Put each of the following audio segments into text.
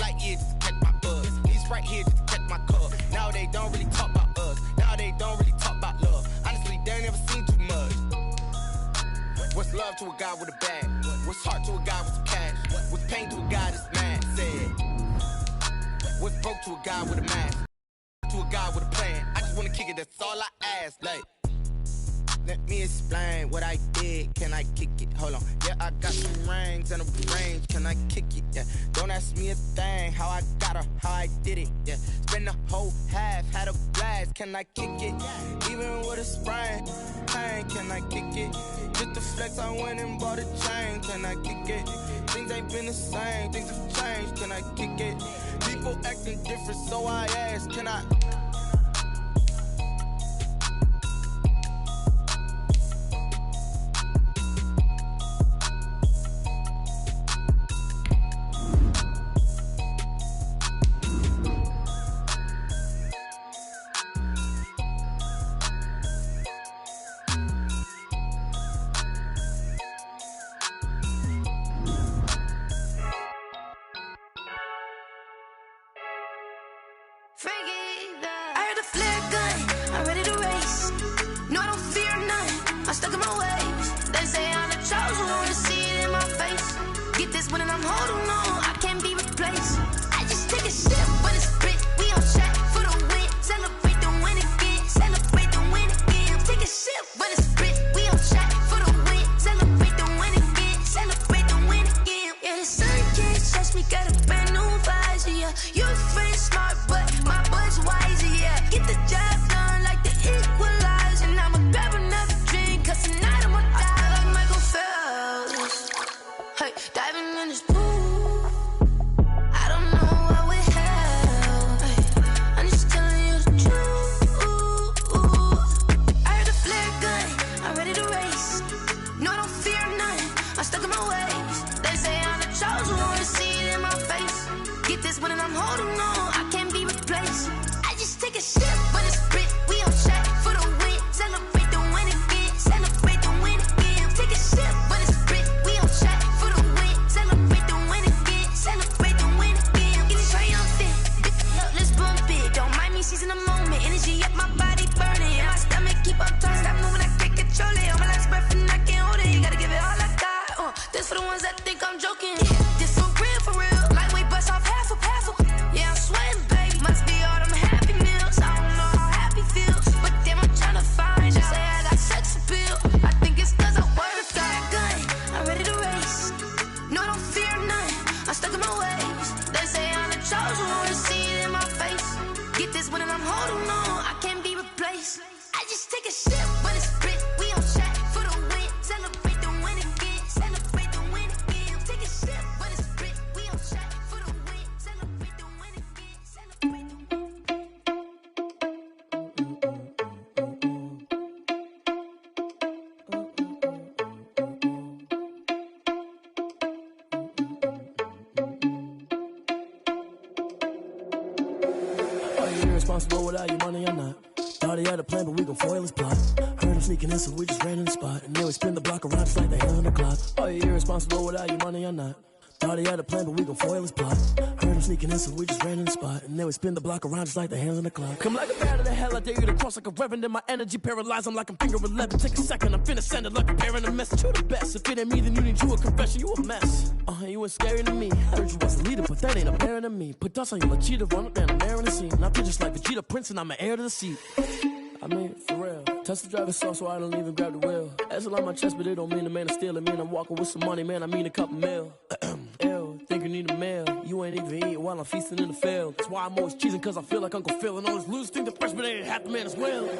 light years just to catch my buzz. These right here just to catch my cup. Now they don't really talk about us. Now they don't really talk about love. Honestly, they ain't never seen too much. What's love to a guy with a bag? What's heart to a guy with some cash? What's pain to a guy that's mad? Said. What's broke to a guy with a mask? To a guy with a plan. I just wanna kick it, that's all I ask. Like, let me explain what I did. Can I kick it? Hold on. Yeah, I got some rings and a range. Can I kick it? Yeah. Don't ask me a thing. How I got her, how I did it. Yeah. Spend the whole half, had a blast. Can I kick it? Even with a sprain. Pain, can I kick it? Just the flex, I went and bought a chain. Can I kick it? Things ain't been the same. Things have changed. Can I kick it? People acting different, so I ask. Can I? Responsible without your money or not. Thought he had a plan, but we gon' foil his plot. Heard him sneaking in, so we just ran in the spot. And then we spin the block around just like the hell on the clock. Are you irresponsible without your money or not? Thought he had a plan, but we gon' foil his plot. Heard him sneaking in, so we just ran in the spot. And then we spin the block around just like the hands on the clock. Come like a bat of the hell, I dare you to cross like a reverend. And my energy paralyzed, I'm like I'm finger 11. Take a second, I'm finna send it like a bear in a message. You the best, if it ain't me, then you need you a confession. You a mess, you ain't scary to me. Heard you was a leader, but that ain't apparent to me. Put dust on you like cheetah, run up down the air in the scene. Now I'm just like Vegeta Prince, and I'm an heir to the seat. I mean, for real. Touch the driver's sauce so I don't even grab the wheel. Ezel on my chest, but it don't mean the man is steal. It mean I'm walking with some money, man, I mean a couple mil. Ew, think you need a meal. You ain't even eating while I'm feasting in the field. That's why I'm always cheesing, cause I feel like Uncle Phil. And all those losers think the freshman ain't half the man as well.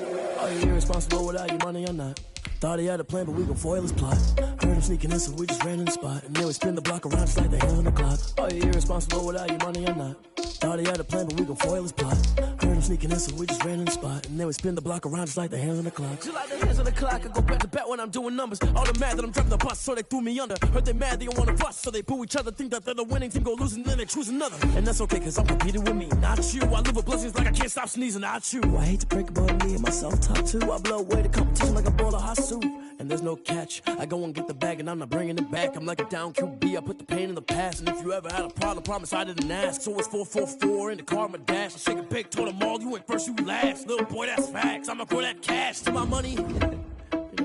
Are you irresponsible without your money or not? Thought he had a plan, but we gon' foil his plot. Heard him sneaking in, so we just ran in the spot. And then we spin the block around just like the hell on the clock. Are you irresponsible without your money or not? Thought he had a plan, but we gon' foil his plot. Heard him sneaking in, so we just ran in the spot. And then we spin the block around just like the hands on the clock. Just like the hands on the clock, I go back to back when I'm doing numbers. All the mad that I'm driving the bus, so they threw me under. Heard they mad, they don't wanna fuss, so they boo each other. Think that they're the winning team, go losing, then they choose another. And that's okay, cause I'm competing with me, not you. I live with blessings like I can't stop sneezing, not you. I hate to break about me and my self-talk too. I blow away the competition like a bowl of hot soup. And there's no catch, I go and get the bag and I'm not bringing it back. I'm like a down QB, I put the pain in the past. And if you ever had a problem, promise I didn't ask. So it's 4-4-4 in the car, my dash. I shake a big, told them all, you ain't first, you last. Little boy, that's facts, I'ma throw that cash to my money. You know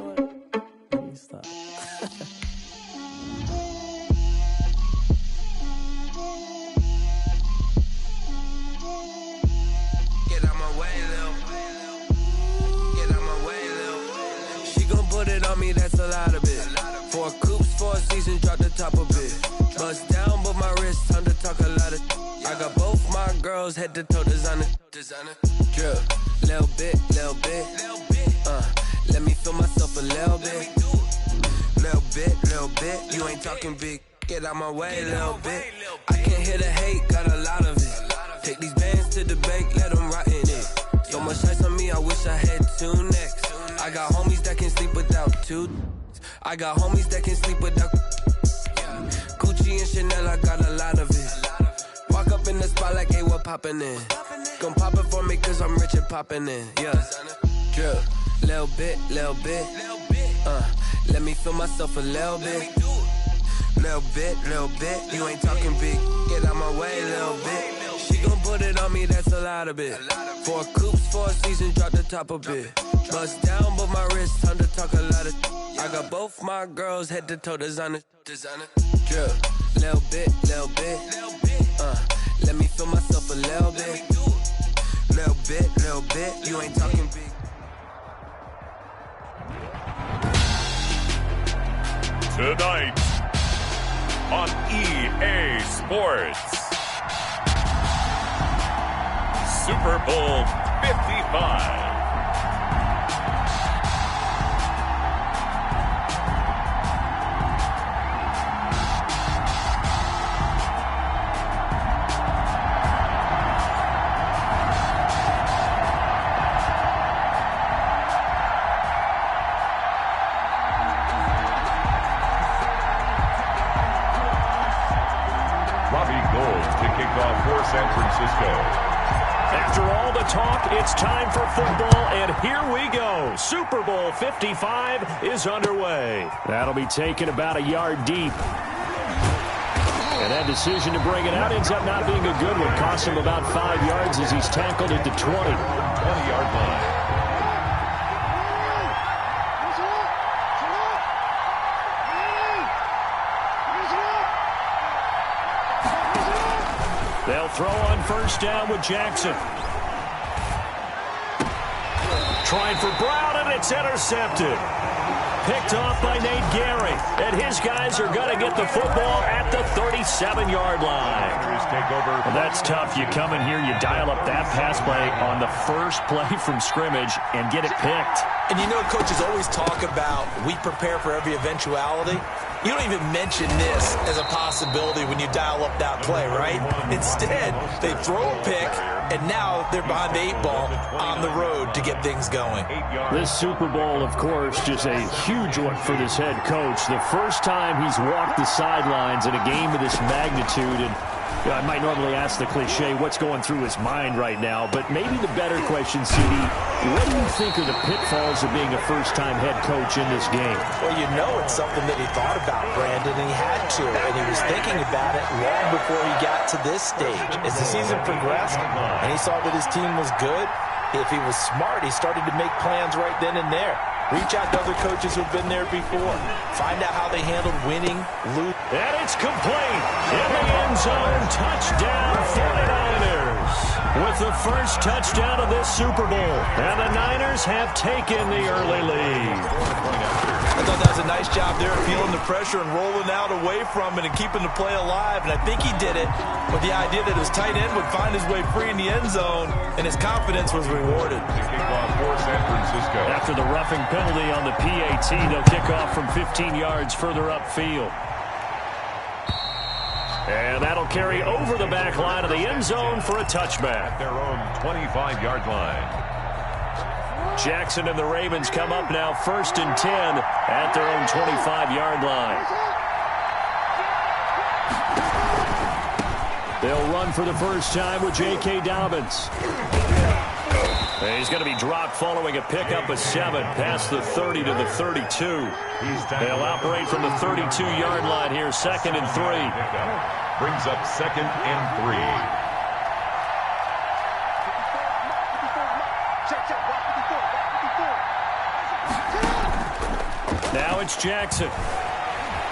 what? Let me stop. Get out my way, Lil. Get out my way, Lil. She gon' put it on me, that's a lot of it. 4 coops, 4 seasons, drop the top of it. Bust down, but my wrist, time to talk a lot of. I got both my girls, head to toe designer. Drip, little bit. Let me feel myself a little bit. Little bit. You ain't talking big. Get out my way, little bit. I can't hear the hate, got a lot of it. Take these bands to the bank, let them rot in it. So much ice on me, I wish I had 2 necks. I got homies that can sleep without 2. I got homies that can sleep without. Gucci and Chanel, I got a lot of it. Walk up in the spot like, hey, what poppin' in? Gon' pop it for me cause I'm rich and poppin' in. Yeah, drip, little bit. Let me feel myself a little bit. Little bit. You ain't talking big. Get out my way, little bit. She gon' put it on me, that's a lot of it. 4 coops, 4 seasons, drop the top a bit. Bust down, but my wrist, time to talk a lot of. I got both my girls, head to toe designer. Drip, little bit. Let me feel myself a little bit. Little bit. You ain't talking big. Tonight on EA Sports, Super Bowl 55. San Francisco. After all the talk, it's time for football, and here we go. Super Bowl 55 is underway. That'll be taken about a yard deep. And that decision to bring it out ends up not being a good one. Costs him about 5 yards as he's tackled at the 20-yard line. They'll throw on first down with Jackson. Trying for Brown, and it's intercepted. Picked off by Nate Gary. And his guys are going to get the football at the 37-yard line. Well, that's tough. You come in here, you dial up that pass play on the first play from scrimmage and get it picked. And you know, coaches always talk about we prepare for every eventuality. You don't even mention this as a possibility when you dial up that play, right? Instead, they throw a pick, and now they're behind the 8 ball on the road to get things going. This Super Bowl, of course, just a huge one for this head coach. The first time he's walked the sidelines in a game of this magnitude, and I might normally ask the cliche, what's going through his mind right now? But maybe the better question, CD, what do you think are the pitfalls of being a first-time head coach in this game? Well, you know it's something that he thought about, Brandon, and he had to. And he was thinking about it long before he got to this stage. As the season progressed and he saw that his team was good, if he was smart, he started to make plans right then and there. Reach out to other coaches who've been there before. Find out how they handled winning, losing. And it's complete. In the end zone, touchdown 49ers. With the first touchdown of this Super Bowl. And the Niners have taken the early lead. I thought that was a nice job there, feeling the pressure and rolling out away from it and keeping the play alive. And I think he did it with the idea that his tight end would find his way free in the end zone, and his confidence was rewarded. Kickoff for San Francisco. After the roughing penalty on the PAT, they'll kick off from 15 yards further upfield. And that'll carry over the back line of the end zone for a touchback. Their own 25-yard line. Jackson and the Ravens come up now 1st and 10 at their own 25-yard line. They'll run for the first time with J.K. Dobbins. He's going to be dropped following a pickup of 7 past the 30 to the 32. They'll operate from the 32-yard line here, 2nd and 3. Brings up 2nd and 3. Now it's Jackson.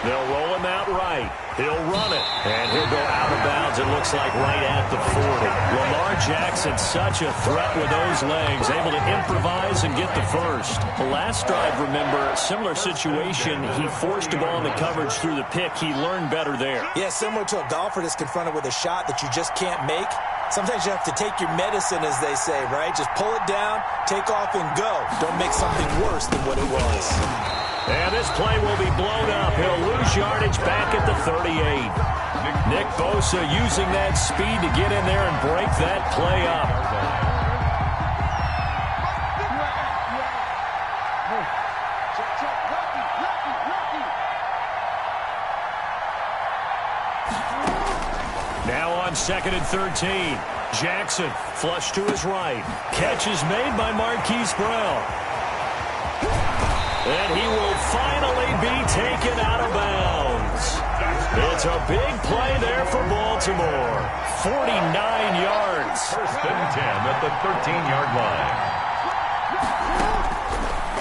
They'll roll him out right. He'll run it, and he'll go out of bounds, it looks like, right at the 40. Lamar Jackson, such a threat with those legs, able to improvise and get the first. The last drive, remember, similar situation. He forced a ball in the coverage through the pick. He learned better there. Yeah, similar to a golfer that's confronted with a shot that you just can't make. Sometimes you have to take your medicine, as they say, right? Just pull it down, take off, and go. Don't make something worse than what it was. And this play will be blown up. He'll lose yardage back at the 38. Nick Bosa using that speed to get in there and break that play up. Now on 2nd and 13. Jackson flush to his right. Catch is made by Marquise Brown. And he will finally be taken out of bounds. It's a big play there for Baltimore. 49 yards. 1st and 10 at the 13-yard line.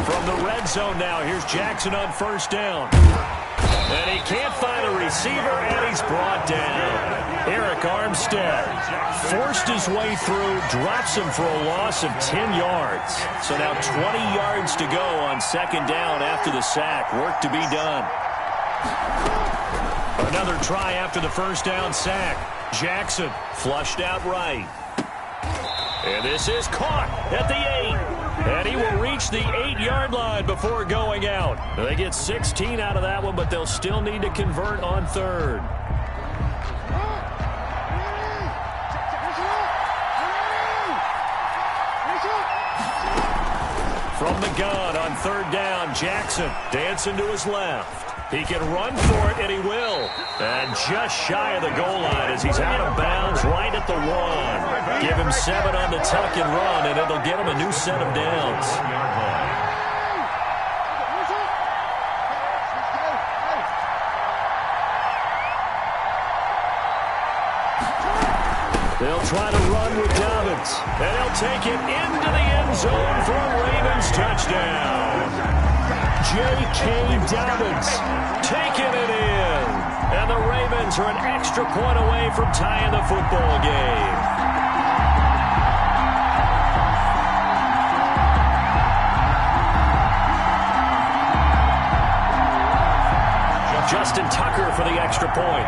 From the red zone now, here's Jackson on 1st down. And he can't find a receiver, and he's brought down. Eric Armstead forced his way through, drops him for a loss of 10 yards. So now 20 yards to go on 2nd down after the sack. Work to be done. Another try after the 1st down sack. Jackson flushed out right. And this is caught at the 8. And he will reach the 8-yard line before going out. They get 16 out of that one, but they'll still need to convert on 3rd. From the gun on 3rd down, Jackson dancing to his left. He can run for it, and he will. And just shy of the goal line as he's out of bounds right at the 1. Give him 7 on the tuck and run, and it'll get him a new set of downs. They'll try to run with Dobbins, and they'll take it into the end zone for a Ravens touchdown. J.K. Dobbins taking it in. And the Ravens are an extra point away from tying the football game. Justin Tucker for the extra point.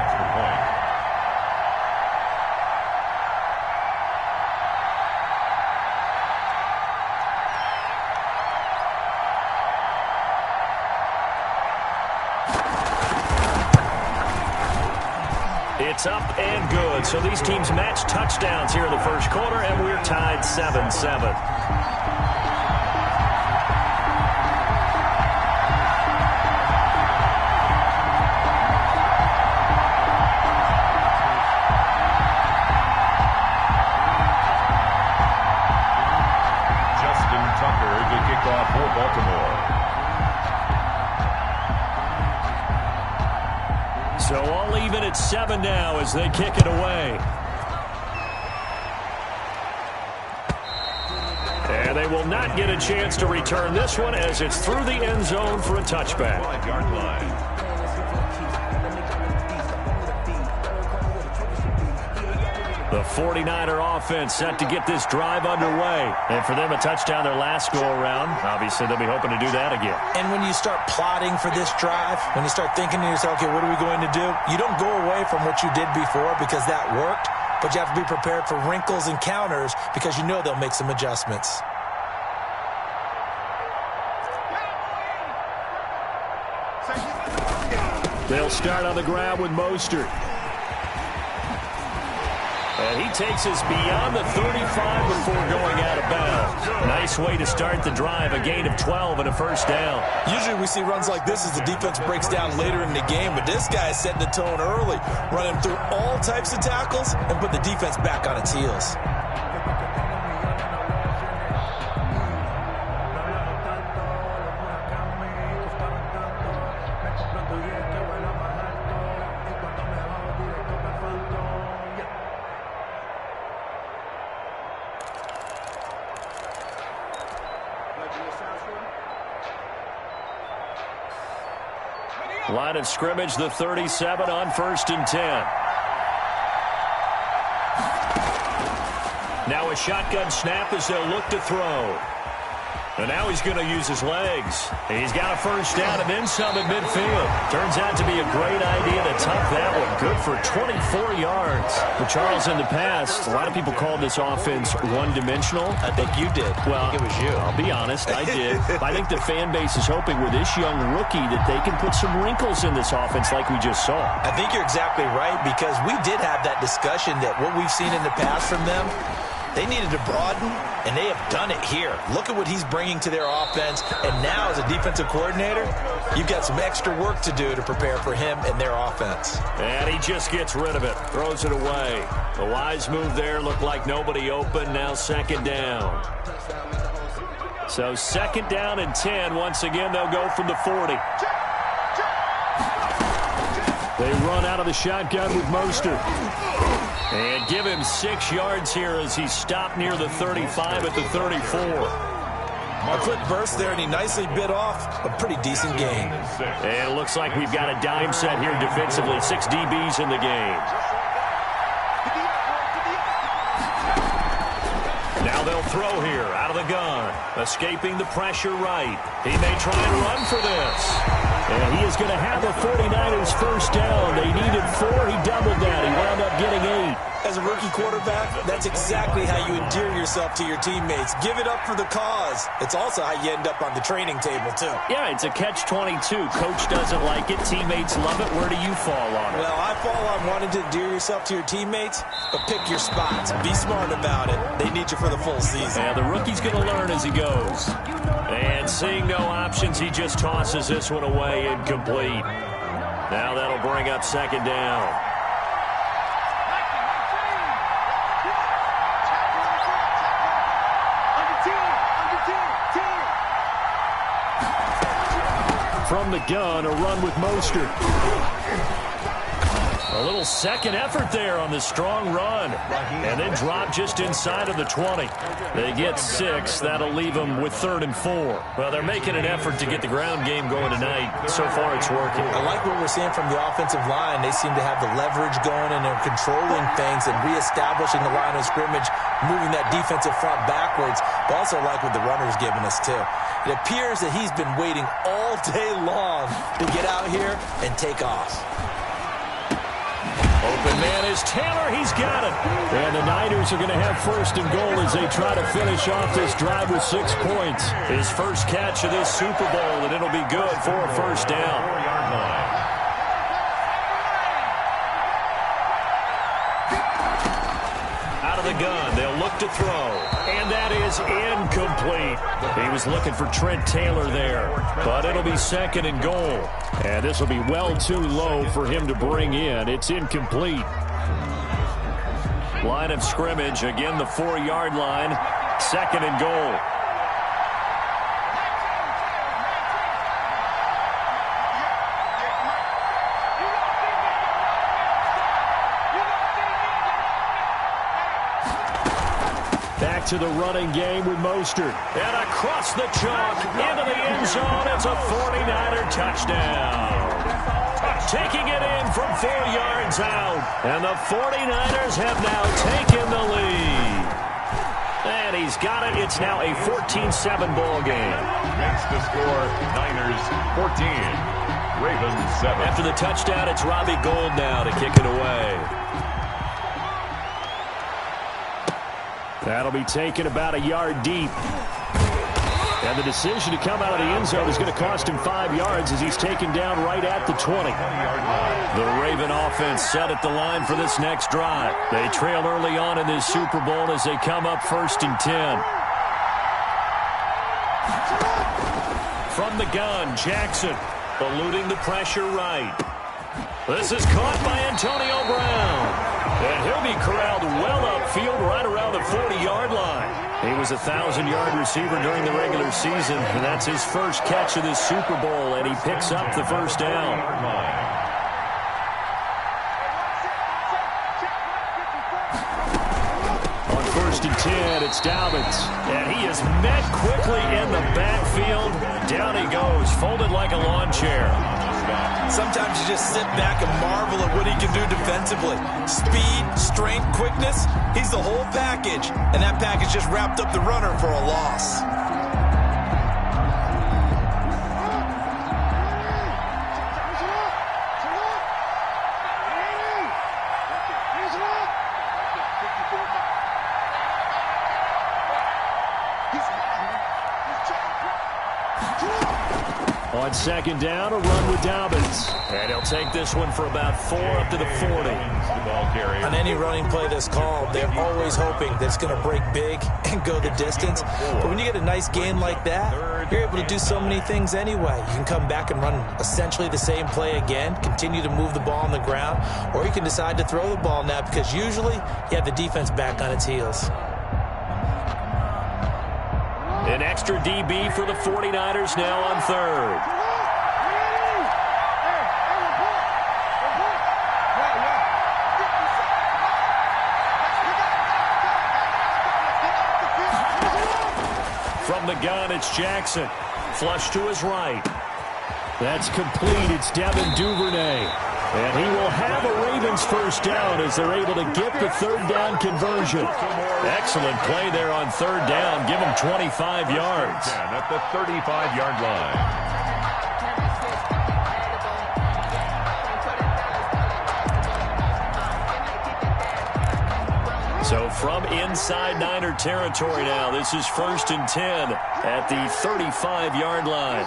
It's up and good. So these teams match touchdowns here in the 1st quarter, and we're tied 7-7. Justin Tucker to kick off for Baltimore. So all even at 7 now as they kick it away. And they will not get a chance to return this one as it's through the end zone for a touchback. 5-yard line. The 49er offense set to get this drive underway. And for them, a touchdown their last go-around. Obviously, they'll be hoping to do that again. And when you start plotting for this drive, when you start thinking to yourself, okay, what are we going to do? You don't go away from what you did before because that worked, but you have to be prepared for wrinkles and counters because you know they'll make some adjustments. They'll start on the ground with Mostert. And he takes us beyond the 35 before going out of bounds. Nice way to start the drive, a gain of 12 and a first down. Usually we see runs like this as the defense breaks down later in the game, but this guy is setting the tone early, running through all types of tackles and put the defense back on its heels. Line of scrimmage, the 37 on 1st and 10. Now a shotgun snap as they'll look to throw. And now he's going to use his legs. He's got a first down and then some at midfield. Turns out to be a great idea to tuck that one. Good for 24 yards. But Charles, in the past, a lot of people called this offense one-dimensional. I think you did. Well, I think it was you. I'll be honest, I did. I think the fan base is hoping with this young rookie that they can put some wrinkles in this offense like we just saw. I think you're exactly right, because we did have that discussion that what we've seen in the past from them, they needed to broaden, and they have done it here. Look at what he's bringing to their offense, and now as a defensive coordinator, you've got some extra work to do to prepare for him and their offense. And he just gets rid of it, throws it away. The wise move there, looked like nobody open, now second down. So second down and 10. Once again, they'll go from the 40. They run out of the shotgun with Mostert. And give him 6 yards here as he stopped near the 35 at the 34. A quick burst there, and he nicely bit off a pretty decent gain. And it looks like we've got a dime set here defensively. 6 DBs in the game. Now they'll throw here out of the gun. Escaping the pressure right. He may try and run for this. And he is going to have the 49ers first down. They needed 4. He doubled that. He wound up getting 8. As a rookie quarterback, that's exactly how you endear yourself to your teammates. Give it up for the cause. It's also how you end up on the training table, too. Yeah, it's a catch-22. Coach doesn't like it. Teammates love it. Where do you fall on it? Well, I fall on wanting to endear yourself to your teammates, but pick your spots. Be smart about it. They need you for the full season. Yeah, the rookie's going to learn as he goes. And seeing no options, he just tosses this one away, incomplete. Now that'll bring up second down. From the gun, a run with Mostert. A little second effort there on the strong run. And then drop just inside of the 20. They get 6. That'll leave them with 3rd and 4. Well, they're making an effort to get the ground game going tonight. So far, it's working. I like what we're seeing from the offensive line. They seem to have the leverage going, and they're controlling things and reestablishing the line of scrimmage, moving that defensive front backwards. But also like what the runner's giving us, too. It appears that he's been waiting all day long to get out here and take off. Open man is Taylor. He's got it. And the Niners are going to have 1st and goal as they try to finish off this drive with 6 points. His first catch of this Super Bowl, and it'll be good for a first down. 4-yard line. Out of the gun, they'll look to throw. And that is incomplete. He was looking for Trent Taylor there. But it'll be 2nd and goal. And this will be well too low for him to bring in. It's incomplete. Line of scrimmage, again the 4-yard line. 2nd and goal. Back to the running game with Mostert. And across the chalk, into the end zone. It's a 49er touchdown. Taking it in from 4 yards out. And the 49ers have now taken the lead. And he's got it. It's now a 14-7 ball game. Makes the score Niners 14, Ravens 7. After the touchdown, it's Robbie Gould now to kick it away. That'll be taken about a yard deep. And the decision to come out of the end zone is going to cost him 5 yards as he's taken down right at the 20. The Raven offense set at the line for this next drive. They trail early on in this Super Bowl as they come up 1st and 10. From the gun, Jackson eluding the pressure right. This is caught by Antonio Brown. And he'll be corralled well upfield right around the 40-yard line. He was a 1,000-yard receiver during the regular season, and that's his first catch of this Super Bowl, and he picks up the first down. On 1st and 10, it's Dobbins, and he is met quickly in the backfield. Down he goes, folded like a lawn chair. Sometimes you just sit back and marvel at what he can do defensively. Speed, strength, quickness, he's the whole package. And that package just wrapped up the runner for a loss. On 2nd down, a run with Dobbins. And he'll take this one for about 4 up to the 40. On any running play that's called, they're always hoping that it's going to break big and go the distance. But when you get a nice gain like that, you're able to do so many things anyway. You can come back and run essentially the same play again, continue to move the ball on the ground, or you can decide to throw the ball now because usually you have the defense back on its heels. An extra DB for the 49ers now on 3rd. From the gun, it's Jackson. Flush to his right. That's complete. It's Devin Duvernay. And he will have a Ravens first down as they're able to get the 3rd down conversion. Excellent play there on 3rd down. Give him 25 yards. At the 35-yard line. So from inside Niner territory now, this is 1st and 10 at the 35-yard line.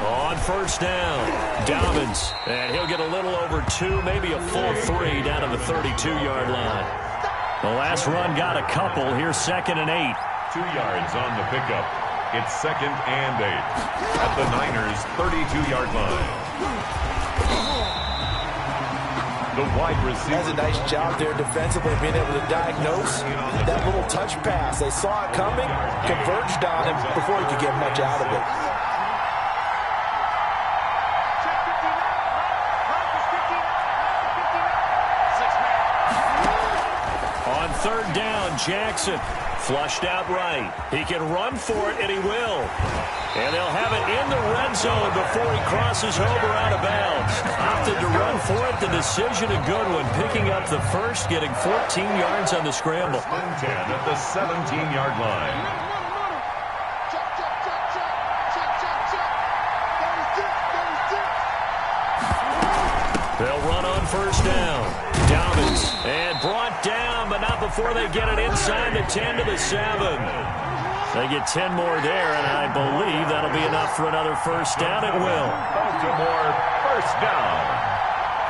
On 1st down, Dobbins, and he'll get a little over 2, maybe a full 3 down to the 32-yard line. The last run got a couple. Here's 2nd and 8. 2 yards on the pickup. It's 2nd and 8 at the Niners' 32-yard line. The wide receiver Has a nice job there defensively, being able to diagnose that little touch pass. They saw it coming, converged on him before he could get much out of it. On 3rd down, Jackson flushed out right. He can run for it, and he will. And they'll have it in the red zone before he crosses over out of bounds. Opted to run for it. The decision a good one. Picking up the first, getting 14 yards on the scramble. 10 at the 17-yard line. They'll run on 1st down. Dobbins, and brought down, but not before they get it inside the 10 to the 7. They get 10 more there, and I believe that'll be enough for another first down. It will. Baltimore, first down.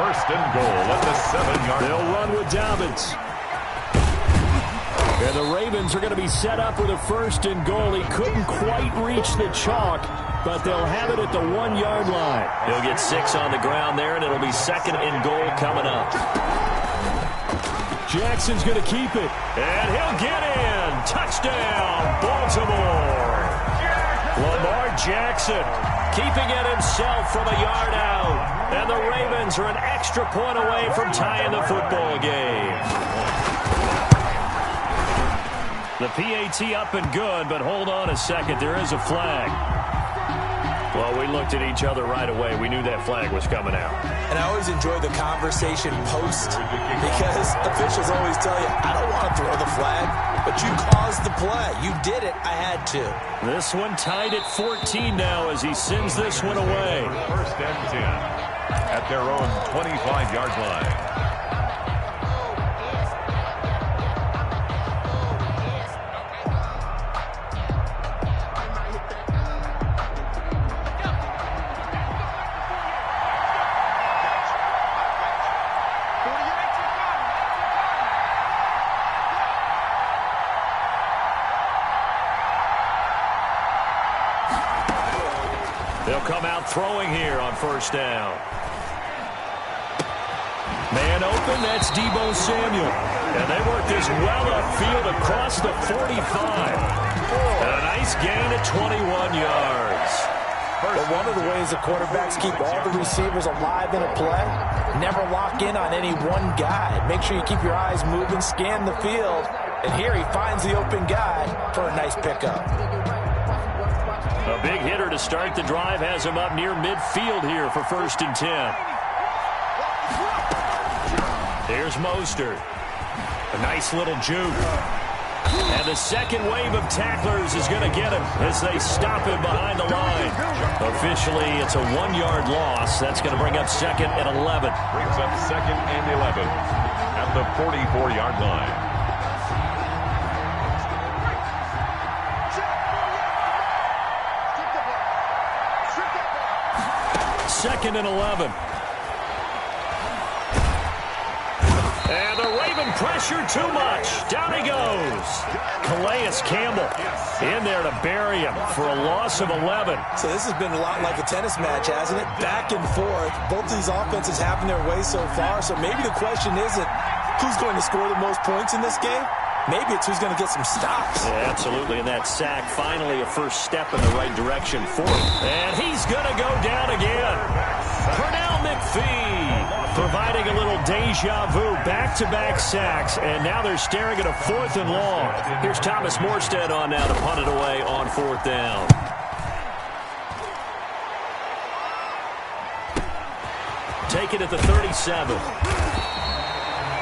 1st and goal at the 7-yard line. They'll run with Dobbins. And the Ravens are going to be set up with a 1st and goal. He couldn't quite reach the chalk, but they'll have it at the 1-yard line. He'll get 6 on the ground there, and it'll be 2nd and goal coming up. Jackson's going to keep it, and he'll get in. Touchdown, Baltimore. Lamar Jackson keeping it himself from a yard out, and the Ravens are an extra point away from tying the football game. The PAT up and good, but hold on a second. There is a flag. Well, we looked at each other right away. We knew that flag was coming out. And I always enjoy the conversation post because officials always tell you, I don't want to throw the flag, but you caused the play. You did it. I had to. This one tied at 14 now as he sends this one away. 1st and 10. at their own 25-yard line. They'll come out throwing here on first down. Man open, that's Deebo Samuel. And they work this well upfield across the 45. And a nice gain at 21 yards. But one of the ways the quarterbacks keep all the receivers alive in a play, never lock in on any one guy. Make sure you keep your eyes moving, scan the field. And here he finds the open guy for a nice pickup. A big hitter to start the drive has him up near midfield here for 1st and 10. There's Mostert. A nice little juke. And the second wave of tacklers is going to get him as they stop him behind the line. Officially, it's a 1-yard loss. That's going to bring up 2nd and 11. Brings up 2nd and 11 at the 44-yard line. 2nd and 11. And the Raven pressure too much. Down he goes. Calais Campbell in there to bury him for a loss of 11. So this has been a lot like a tennis match, hasn't it? Back and forth. Both of these offenses having their way so far. So maybe the question isn't who's going to score the most points in this game. Maybe it's who's going to get some stops. Yeah, absolutely. And that sack, finally a first step in the right direction for him. And he's going to go down again. Pernell McPhee providing a little deja vu. Back-to-back sacks. And now they're staring at a 4th and long. Here's Thomas Morstead on now to punt it away on 4th down. Take it at the 37.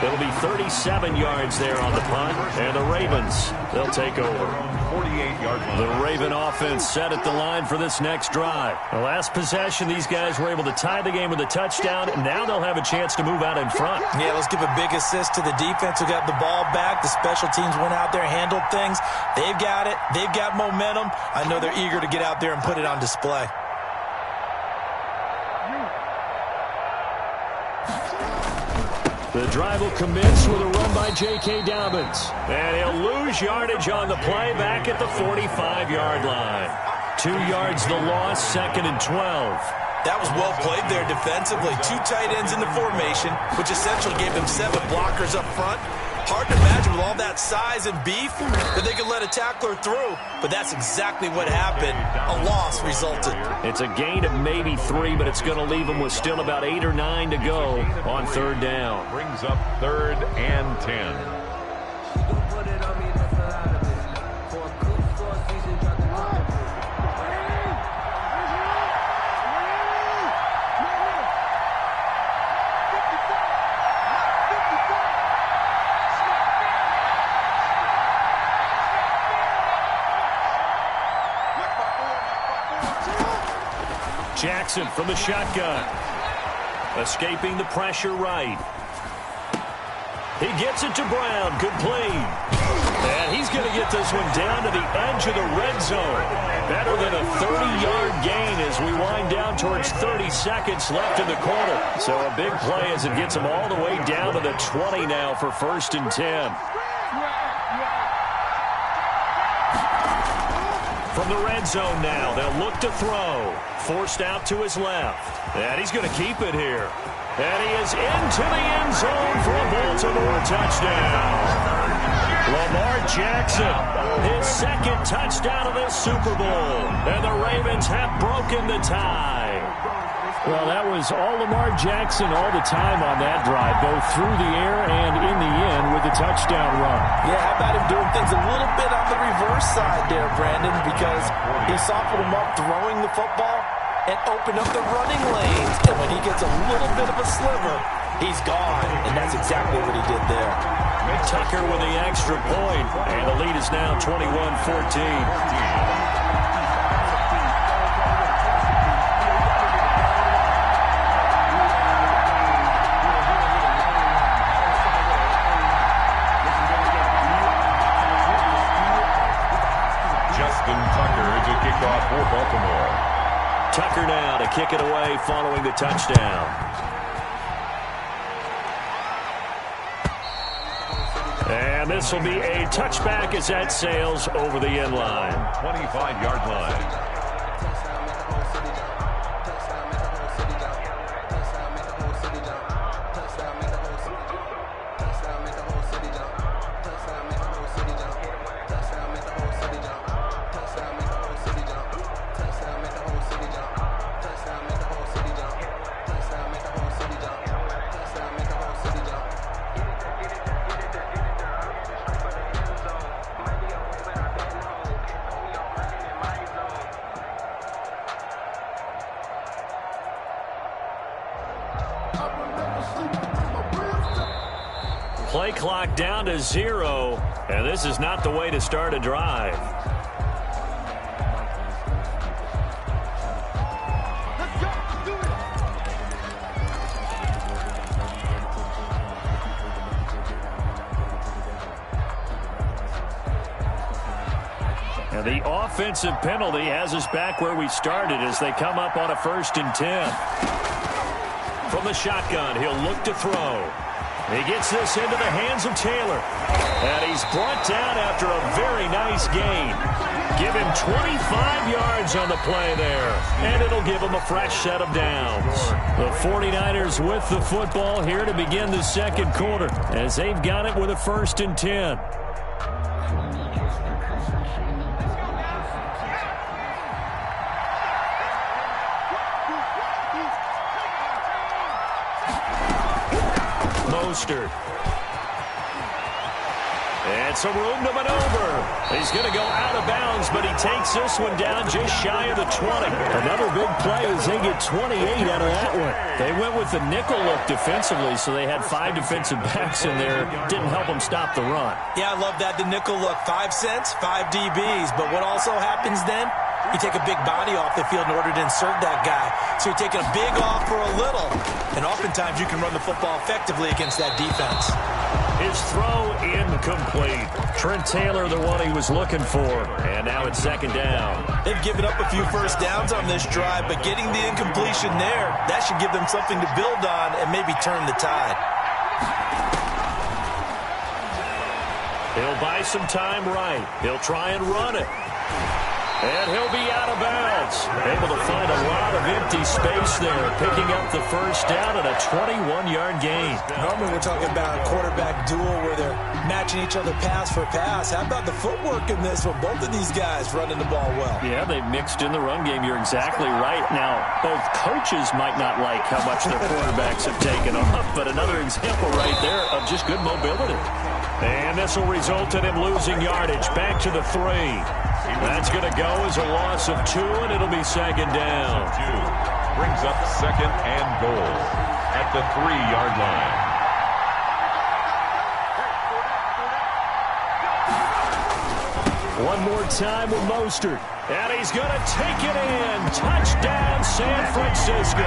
It'll be 37 yards there on the punt, and the Ravens, they'll take over. 48-yard line. The Raven offense set at the line for this next drive. The last possession, these guys were able to tie the game with a touchdown, and now they'll have a chance to move out in front. Yeah, let's give a big assist to the defense who got the ball back. The special teams went out there, handled things. They've got it. They've got momentum. I know they're eager to get out there and put it on display. The drive will commence with a run by J.K. Dobbins. And he'll lose yardage on the play back at the 45-yard line. 2 yards the loss, 2nd and 12. That was well played there defensively. 2 tight ends in the formation, which essentially gave them 7 blockers up front. Hard to imagine with all that size and beef that they could let a tackler through. But that's exactly what happened. A loss resulted. It's a gain of maybe 3, but it's going to leave them with still about 8 or 9 to go on 3rd down. Brings up 3rd and 10. Jackson from the shotgun. Escaping the pressure right. He gets it to Brown. Good play. And he's going to get this one down to the edge of the red zone. Better than a 30-yard gain as we wind down towards 30 seconds left in the quarter. So a big play as it gets him all the way down to the 20 now for 1st and 10. From the red zone now, they'll look to throw. Forced out to his left. And he's going to keep it here. And he is into the end zone for a Baltimore touchdown. Lamar Jackson, his 2nd touchdown of this Super Bowl. And the Ravens have broken the tie. Well, that was all Lamar Jackson all the time on that drive, both through the air and in the end with the touchdown run. Yeah, how about him doing things a little bit on the reverse side there, Brandon, because he softened him up throwing the football and opened up the running lanes. And when he gets a little bit of a sliver, he's gone. And that's exactly what he did there. Tucker with the extra point, and the lead is now 21-14. Baltimore. Tucker now to kick it away following the touchdown. And this will be a touchback as that sails over the end line. 25-yard line. Play clock down to 0, and this is not the way to start a drive. And the offensive penalty has us back where we started as they come up on a 1st and 10. From the shotgun, he'll look to throw. He gets this into the hands of Taylor. And he's brought down after a very nice gain. Give him 25 yards on the play there. And it'll give him a fresh set of downs. The 49ers with the football here to begin the second quarter as they've got it with a 1st and 10. And some room to maneuver. He's going to go out of bounds, but he takes this one down just shy of the 20. Another big play as they get 28 out of that one. They went with the nickel look defensively, so they had 5 defensive backs in there. Didn't help them stop the run. Yeah, I love that, the nickel look. 5 cents, 5 DBs. But what also happens then? You take a big body off the field in order to insert that guy. So you're taking a big off for a little. And oftentimes you can run the football effectively against that defense. His throw incomplete. Trent Taylor, the one he was looking for. And now it's 2nd down. They've given up a few first downs on this drive, but getting the incompletion there, that should give them something to build on and maybe turn the tide. He'll buy some time right. He'll try and run it. And he'll be out of bounds. Able to find a lot of empty space there, picking up the 1st down and a 21-yard gain. Normally we're talking about a quarterback duel where they're matching each other pass for pass. How about the footwork in this one? Both of these guys running the ball well. Yeah, they've mixed in the run game. You're exactly right. Now, both coaches might not like how much their quarterbacks have taken off, but another example right there of just good mobility. And this will result in him losing yardage. Back to the 3. That's going to go as a loss of 2, and it'll be 2nd down. 2 brings up 2nd and goal at the 3-yard line. One more time with Mostert. And he's going to take it in. Touchdown, San Francisco.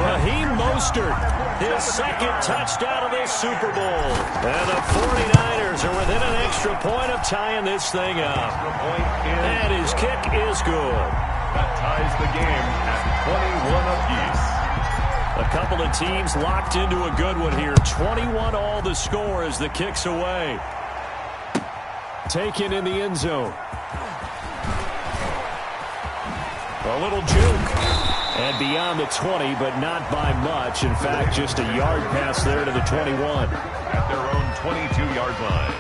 Raheem Mostert, his 2nd touchdown of this Super Bowl. And the 49ers are within an extra point of tying this thing up. And his kick is good. That ties the game at 21 apiece. A couple of teams locked into a good one here. 21 all the score as the kick's away. Taken in the end zone. A little juke. And beyond the 20, but not by much. In fact, just a yard pass there to the 21. At their own 22-yard line.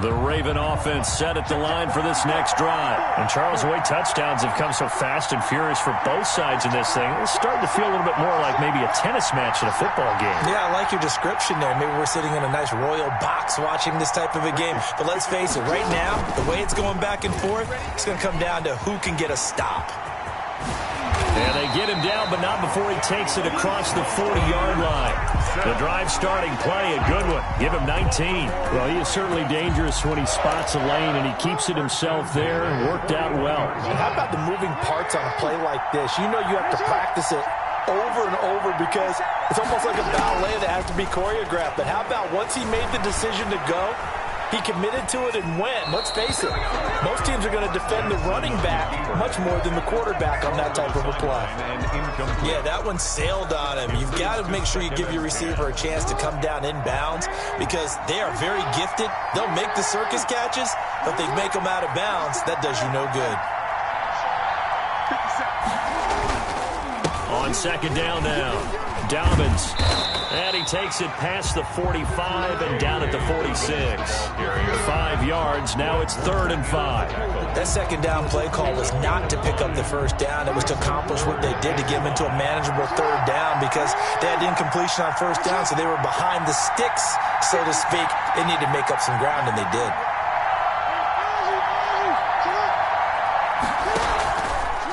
The Raven offense set at the line for this next drive. And Charles, the way touchdowns have come so fast and furious for both sides in this thing, it's starting to feel a little bit more like maybe a tennis match in a football game. Yeah, I like your description there. Maybe we're sitting in a nice royal box watching this type of a game. But let's face it, right now, the way it's going back and forth, it's going to come down to who can get a stop. And they get him down, but not before he takes it across the 40-yard line. The drive starting play, a good one. Give him 19. Well, he is certainly dangerous when he spots a lane, and he keeps it himself there. Worked out well. And how about the moving parts on a play like this? You know you have to practice it over and over because it's almost like a ballet that has to be choreographed. But how about once he made the decision to go, he committed to it and went. Let's face it, most teams are going to defend the running back much more than the quarterback on that type of a play. Yeah, that one sailed on him. You've got to make sure you give your receiver a chance to come down inbounds because they are very gifted. They'll make the circus catches, but they make them out of bounds. That does you no good. On second down now, Dobbins. And he takes it past the 45 and down at the 46. 5 yards, now it's 3rd and 5. That second down play call was not to pick up the first down. It was to accomplish what they did to get them into a manageable 3rd down because they had incompletion on first down, so they were behind the sticks, so to speak. They needed to make up some ground, and they did.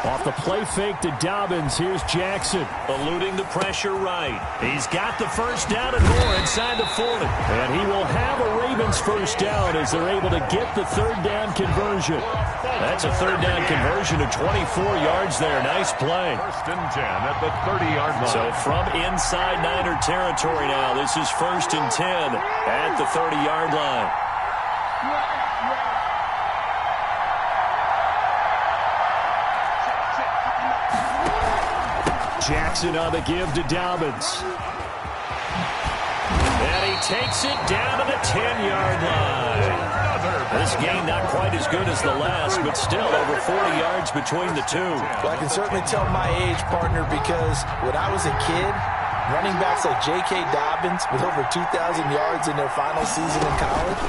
Off the play fake to Dobbins, here's Jackson. Eluding the pressure right. He's got the first down and more inside the 40. And he will have a Ravens first down as they're able to get the 3rd down conversion. That's a 3rd down conversion of 24 yards there. Nice play. 1st and 10 at the 30-yard line. So from inside Niner territory now, this is 1st and 10 at the 30-yard line. Jackson on the give to Dobbins. And he takes it down to the 10-yard line. This game not quite as good as the last, but still over 40 yards between the two. Well, I can certainly tell my age, partner, because when I was a kid, running backs like J.K. Dobbins with over 2,000 yards in their final season in college,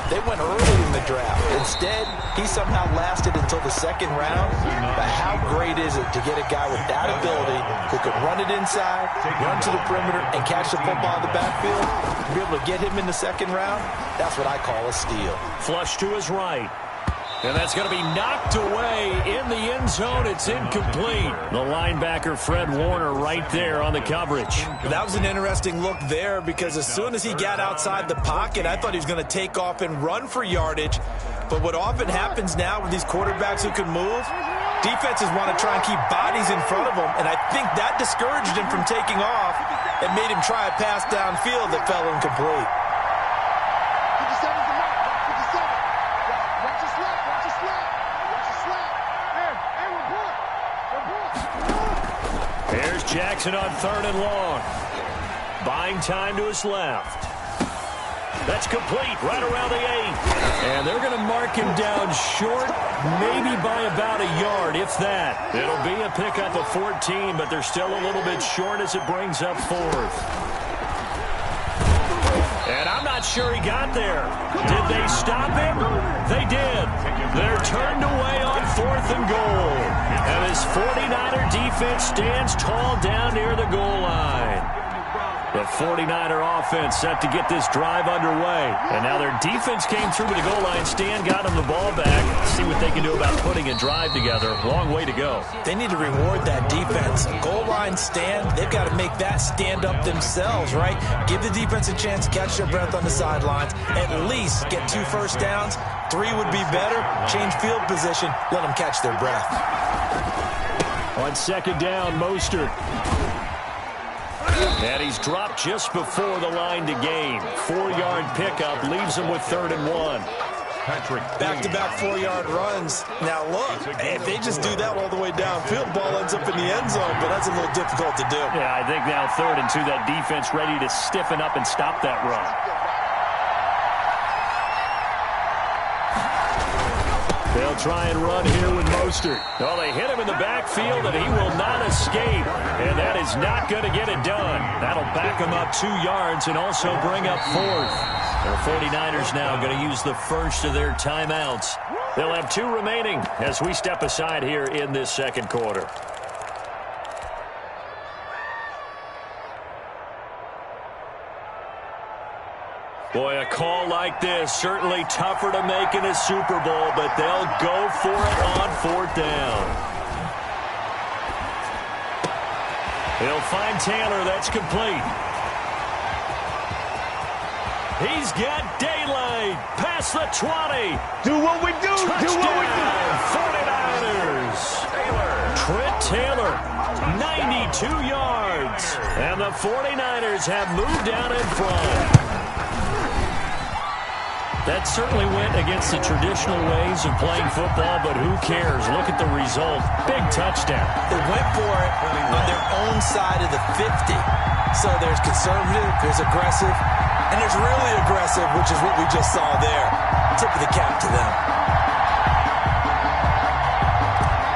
they went early in the draft. Instead, he somehow lasted until the 2nd round. But how great is it to get a guy with that ability who can run it inside, run to the perimeter, and catch the football in the backfield? To be able to get him in the 2nd round, that's what I call a steal. Flush to his right. And that's going to be knocked away in the end zone. It's incomplete. The linebacker, Fred Warner, right there on the coverage. That was an interesting look there because as soon as he got outside the pocket, I thought he was going to take off and run for yardage. But what often happens now with these quarterbacks who can move, defenses want to try and keep bodies in front of them, and I think that discouraged him from taking off and made him try a pass downfield that fell incomplete. Here's Jackson on 3rd and long. Buying time to his left. That's complete right around the 8. And they're going to mark him down short, maybe by about a yard, if that. It'll be a pickup of 14, but they're still a little bit short as it brings up 4th. And I'm not sure he got there. Did they stop him? They did. They're turned away on 4th and goal. And this 49er defense stands tall down near the goal line. The 49er offense set to get this drive underway. And now their defense came through to the goal line. Stan got them the ball back. See what they can do about putting a drive together. Long way to go. They need to reward that defense. Goal line stand, they've got to make that stand up themselves, right? Give the defense a chance to catch their breath on the sidelines. At least get 2 first downs. 3 would be better. Change field position. Let them catch their breath. On second down, Mostert. And he's dropped just before the line to gain. 4-yard pickup leaves him with 3rd and 1. Back-to-back 4-yard runs. Now look, if they just do that all the way downfield, ball ends up in the end zone, but that's a little difficult to do. Yeah, I think now 3rd and 2, that defense ready to stiffen up and stop that run. They'll try and run here with Mostert. Well, they hit him in the backfield, and he will not escape. And that is not going to get it done. That'll back him up 2 yards and also bring up 4th. The 49ers now going to use the first of their timeouts. They'll have 2 remaining as we step aside here in this 2nd quarter. Boy, a call like this, certainly tougher to make in a Super Bowl, but they'll go for it on 4th down. He'll find Taylor. That's complete. He's got daylight past the 20. Do what we do. Touchdown, Do what we do. 49ers. Trent Taylor, 92 yards. And the 49ers have moved down in front. That certainly went against the traditional ways of playing football, but who cares? Look at the result. Big touchdown. They went for it on their own side of the 50. So there's conservative, there's aggressive, and there's really aggressive, which is what we just saw there. Tip of the cap to them.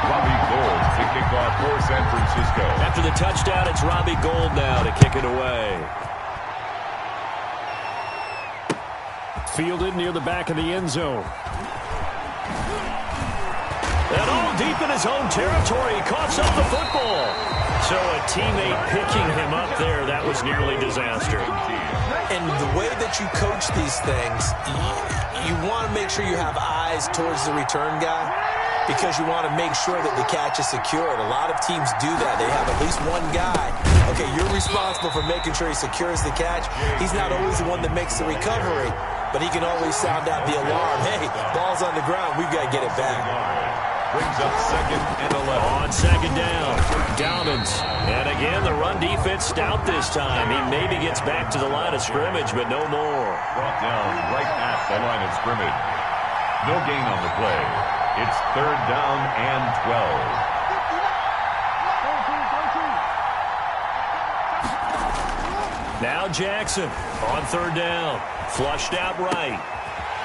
Robbie Gould to kick off for San Francisco. After the touchdown, it's Robbie Gould now to kick it away. Fielded near the back of the end zone. And all deep in his own territory, he coughs up the football. So a teammate picking him up there, that was nearly disaster. And the way that you coach these things, you want to make sure you have eyes towards the return guy because you want to make sure that the catch is secured. A lot of teams do that. They have at least one guy. Okay, you're responsible for making sure he secures the catch. He's not always the one that makes the recovery, but he can always sound out the alarm. Hey, ball's on the ground. We've got to get it back. Brings up 2nd and 11. On 2nd down, Dobbins. And again, the run defense stout this time. He maybe gets back to the line of scrimmage, but no more. Brought down right at the line of scrimmage. No gain on the play. It's 3rd down and 12. Now Jackson on 3rd down. Flushed out right.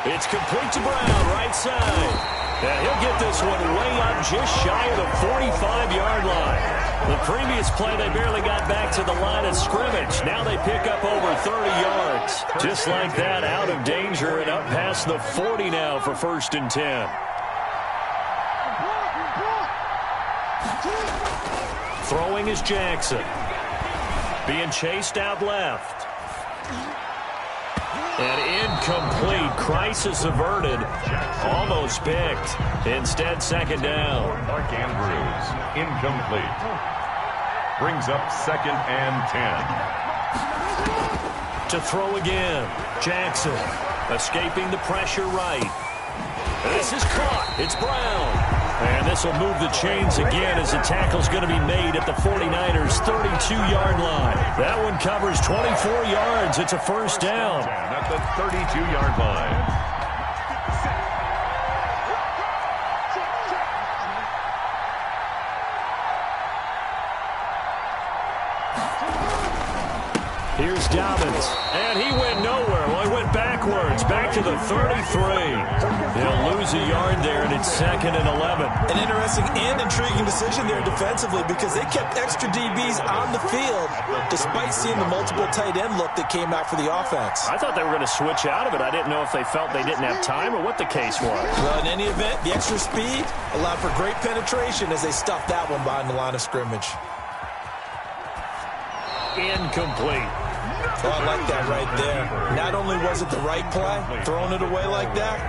It's complete to Brown, right side. And he'll get this one way up just shy of the 45-yard line. The previous play, they barely got back to the line of scrimmage. Now they pick up over 30 yards. Just like that, out of danger and up past the 40 now for 1st and 10. Throwing is Jackson. Being chased out left. And incomplete. Crisis averted. Almost picked. Instead, 2nd down. Mark Andrews, incomplete. Brings up 2nd and 10. To throw again. Jackson escaping the pressure right. This is caught. It's Brown. And this will move the chains again as the tackle's going to be made at the 49ers' 32-yard line. That one covers 24 yards. It's a 1st down. At the 32-yard line. Here's Dobbins. And he went nowhere. Well, he went backwards. Back to the 33. He'll lose a yard there, and it's 2nd and 11. An interesting and intriguing decision there defensively because they kept extra DBs on the field despite seeing the multiple tight end look that came out for the offense. I thought they were going to switch out of it. I didn't know if they felt they didn't have time or what the case was. Well, in any event, the extra speed allowed for great penetration as they stuffed that one behind the line of scrimmage. Incomplete. Oh, I like that right there. Not only was it the right play, throwing it away like that,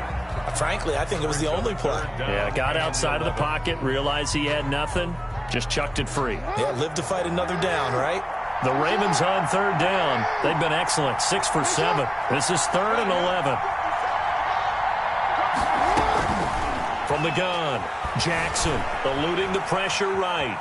frankly, I think it was the only play. Yeah, got outside of the pocket, realized he had nothing, just chucked it free. Yeah, live to fight another down, right? The Ravens on 3rd down. They've been excellent, 6 for 7. This is 3rd and 11. From the gun, Jackson eluding the pressure right.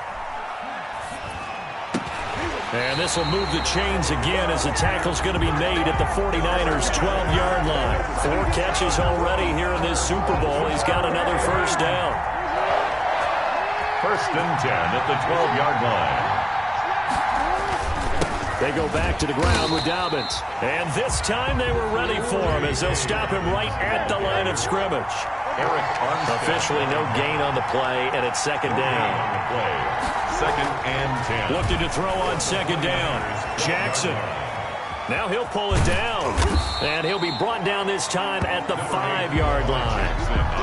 And this will move the chains again as the tackle's going to be made at the 49ers' 12-yard line. 4 catches already here in this Super Bowl. He's got another 1st down. 1st and 10 at the 12-yard line. They go back to the ground with Dobbins. And this time they were ready for him as they'll stop him right at the line of scrimmage. Eric Armstead. Officially no gain on the play, and it's 2nd down. 2nd and 10. Looking to throw on 2nd down. Jackson. Now he'll pull it down. And he'll be brought down this time at the 5-yard line.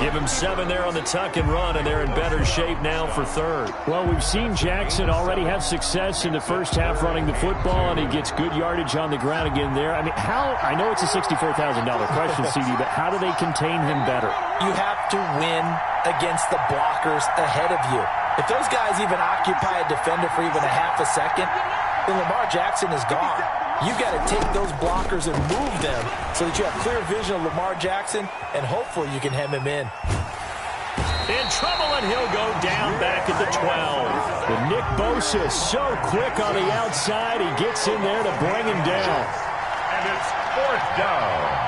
Give him 7 there on the tuck and run, and they're in better shape now for 3rd. Well, we've seen Jackson already have success in the first half running the football, and he gets good yardage on the ground again there. I mean, I know it's a $64,000 question, CD, but how do they contain him better? You have to win against the blockers ahead of you. If those guys even occupy a defender for even a half a second, then Lamar Jackson is gone. You've got to take those blockers and move them so that you have clear vision of Lamar Jackson, and hopefully you can hem him in. In trouble, and he'll go down back at the 12. But Nick Bosa so quick on the outside, he gets in there to bring him down. And it's 4th down.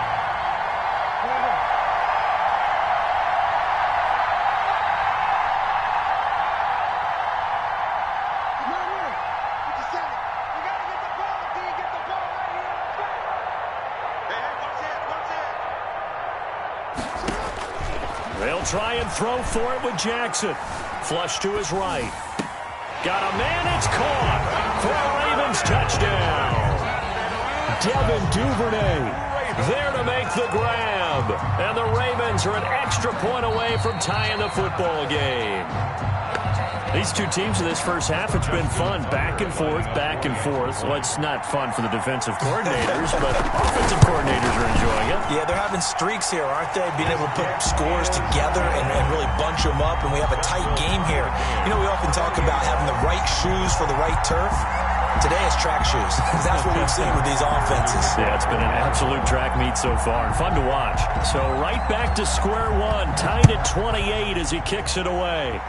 They'll try and throw for it with Jackson. Flush to his right. Got a man, it's caught. For a Ravens touchdown. Devin Duvernay there to make the grab. And the Ravens are an extra point away from tying the football game. These two teams in this first half, it's been fun. Back and forth, back and forth. Well, it's not fun for the defensive coordinators, but offensive coordinators are enjoying it. Yeah, they're having streaks here, aren't they? Being able to put scores together and really bunch them up, and we have a tight game here. You know, we often talk about having the right shoes for the right turf. Today it's track shoes. That's what we've seen with these offenses. Yeah, it's been an absolute track meet so far, and fun to watch. So right back to square one, tied at 28 as he kicks it away.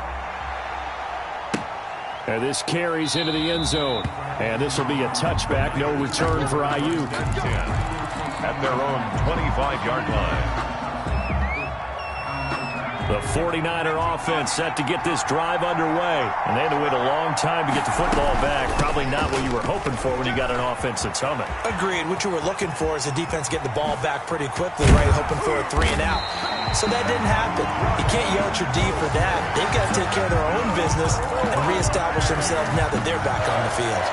And this carries into the end zone. And this will be a touchback. No return for Ayuk. At their own 25-yard line. The 49er offense set to get this drive underway. And they had to wait a long time to get the football back. Probably not what you were hoping for when you got an offense that's humming. Agreed. What you were looking for is the defense getting the ball back pretty quickly, right? Hoping for a 3-and-out. So that didn't happen. You can't yell at your D for that. They've got to take care of their own business and reestablish themselves now that they're back on the field.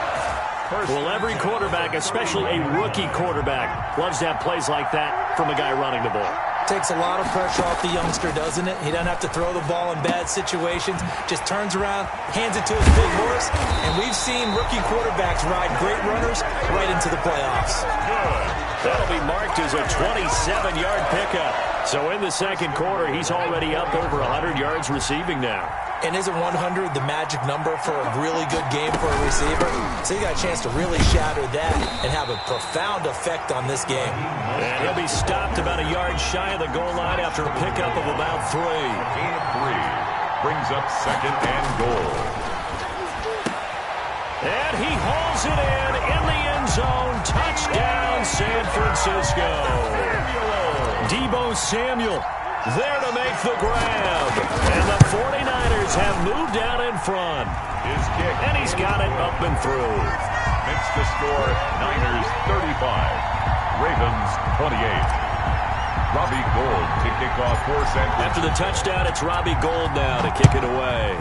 Well, every quarterback, especially a rookie quarterback, loves to have plays like that from a guy running the ball. Takes a lot of pressure off the youngster, doesn't it? He doesn't have to throw the ball in bad situations. Just turns around, hands it to his big horse. And we've seen rookie quarterbacks ride great runners right into the playoffs. Good. That'll be marked as a 27-yard pickup. So in the second quarter, he's already up over 100 yards receiving now. And isn't 100 the magic number for a really good game for a receiver? So you got a chance to really shatter that and have a profound effect on this game. And he'll be stopped about a yard shy of the goal line after a pickup of about 3. Gain of 3 brings up 2nd and goal. And he hauls it in the end zone. Touchdown, San Francisco. Deebo Samuel there to make the grab. And the 49ers have moved out in front. His kick. And he's got it up and through. Makes the score Niners 35, Ravens 28. Robbie Gould to kick off for San Francisco. After the touchdown, it's Robbie Gould now to kick it away.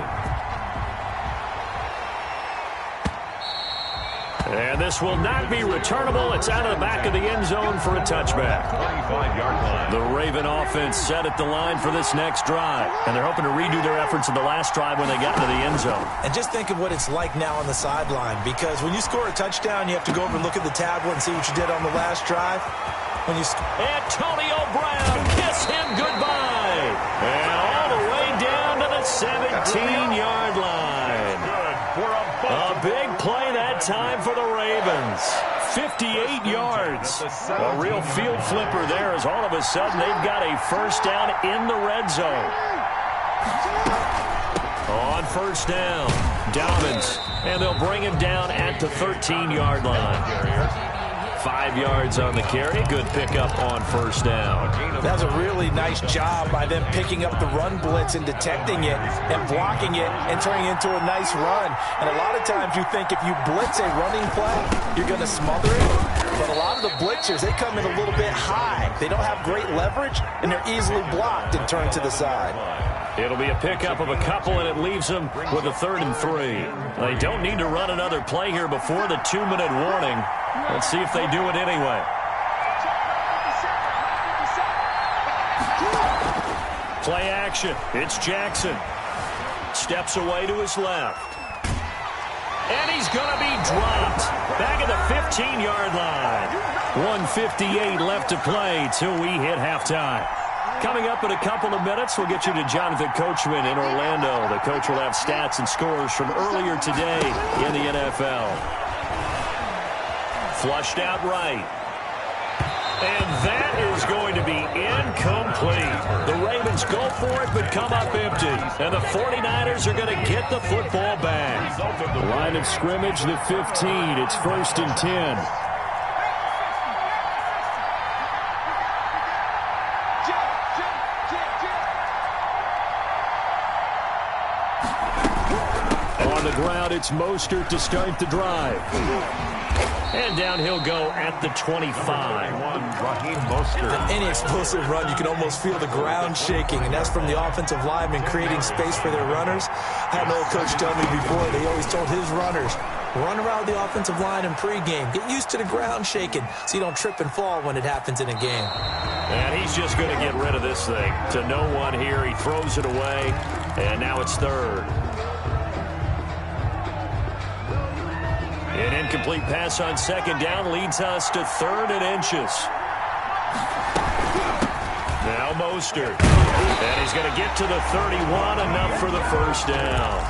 And this will not be returnable. It's out of the back of the end zone for a touchback. 25-yard line. The Raven offense set at the line for this next drive. And they're hoping to redo their efforts in the last drive when they got into the end zone. And just think of what it's like now on the sideline. Because when you score a touchdown, you have to go over and look at the tablet and see what you did on the last drive. Antonio Brown, kiss him goodbye. And all the way down to the 17-yard line. A big play that time for the Ravens. 58 yards. A real field flipper there as all of a sudden they've got a first down in the red zone. On first down, Dobbins. And they'll bring him down at the 13-yard line. 5 yards on the carry. Good pickup on first down. That's a really nice job by them picking up the run blitz and detecting it and blocking it and turning it into a nice run. And a lot of times you think if you blitz a running play, you're going to smother it. But a lot of the blitzers, they come in a little bit high. They don't have great leverage, and they're easily blocked and turned to the side. It'll be a pickup of a couple, and it leaves them with a 3rd and 3. They don't need to run another play here before the 2-minute warning. Let's see if they do it anyway. Play action. It's Jackson. Steps away to his left. And he's going to be dropped. Back at the 15-yard line. 1:58 left to play till we hit halftime. Coming up in a couple of minutes, we'll get you to Jonathan Coachman in Orlando. The coach will have stats and scores from earlier today in the NFL. Flushed out right. And that is going to be incomplete. The Ravens go for it but come up empty. And the 49ers are going to get the football back. The line of scrimmage, the 15. It's 1st and 10. On the ground, it's Mostert to start the drive. And down he'll go at the 25. Any explosive run, you can almost feel the ground shaking, and that's from the offensive linemen creating space for their runners. I had an old coach tell me before, they always told his runners, run around the offensive line in pregame. Get used to the ground shaking so you don't trip and fall when it happens in a game. And he's just going to get rid of this thing. To no one here, he throws it away, and now it's 3rd. An incomplete pass on 2nd down leads us to 3rd and inches. Now Mostert. And he's going to get to the 31, enough for the 1st down.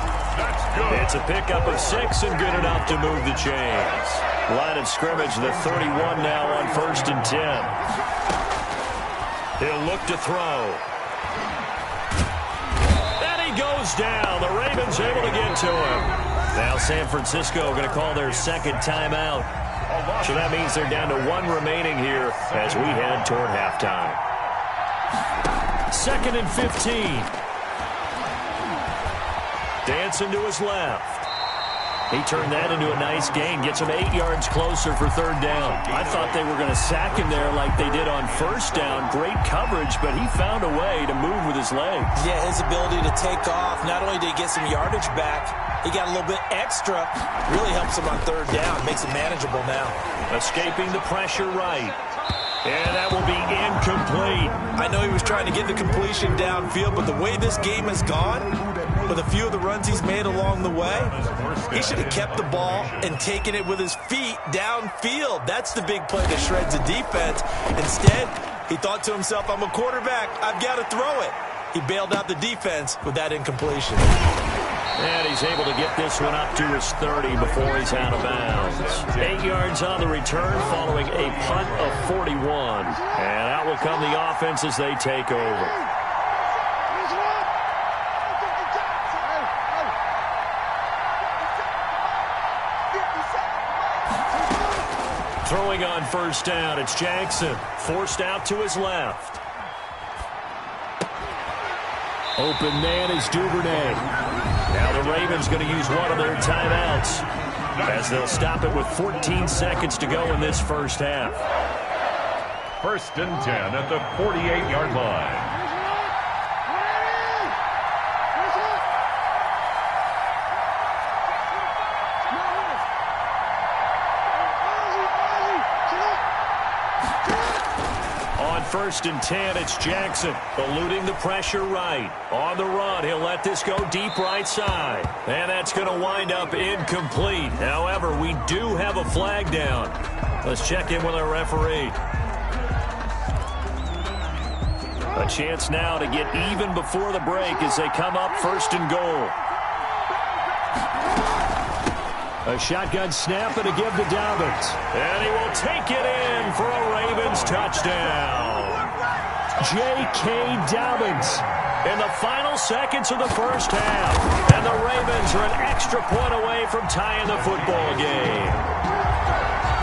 It's a pickup of 6 and good enough to move the chains. Line of scrimmage, the 31 now on 1st and 10. He'll look to throw. And he goes down. The Ravens able to get to him. Now San Francisco going to call their 2nd timeout. So that means they're down to 1 remaining here as we head toward halftime. 2nd and 15. Dancing to his left. He turned that into a nice gain. Gets him 8 yards closer for 3rd down. I thought they were going to sack him there like they did on 1st down. Great coverage, but he found a way to move with his legs. Yeah, his ability to take off. Not only did he get some yardage back, he got a little bit extra. Really helps him on 3rd down. Makes it manageable now. Escaping the pressure right. And that will be incomplete. I know he was trying to get the completion downfield, but the way this game has gone, with a few of the runs he's made along the way, he should have kept the ball and taken it with his feet downfield. That's the big play that shreds the defense. Instead, he thought to himself, I'm a quarterback. I've got to throw it. He bailed out the defense with that incompletion. And he's able to get this one up to his 30 before he's out of bounds. 8 yards on the return following a punt of 41. And out will come the offense as they take over. Throwing on 1st down, it's Jackson. Forced out to his left. Open man is Duvernay. Now the Ravens going to use one of their timeouts as they'll stop it with 14 seconds to go in this 1st half. 1st and 10 at the 48-yard line. On 1st and 10, it's Jackson eluding the pressure right. On the run, he'll let this go deep right side. And that's going to wind up incomplete. However, we do have a flag down. Let's check in with our referee. A chance now to get even before the break as they come up 1st and goal. A shotgun snap and a give to Dobbins. And he will take it in for a Ravens touchdown. J.K. Dobbins. In the final seconds of the 1st half. And the Ravens are an extra point away from tying the football game.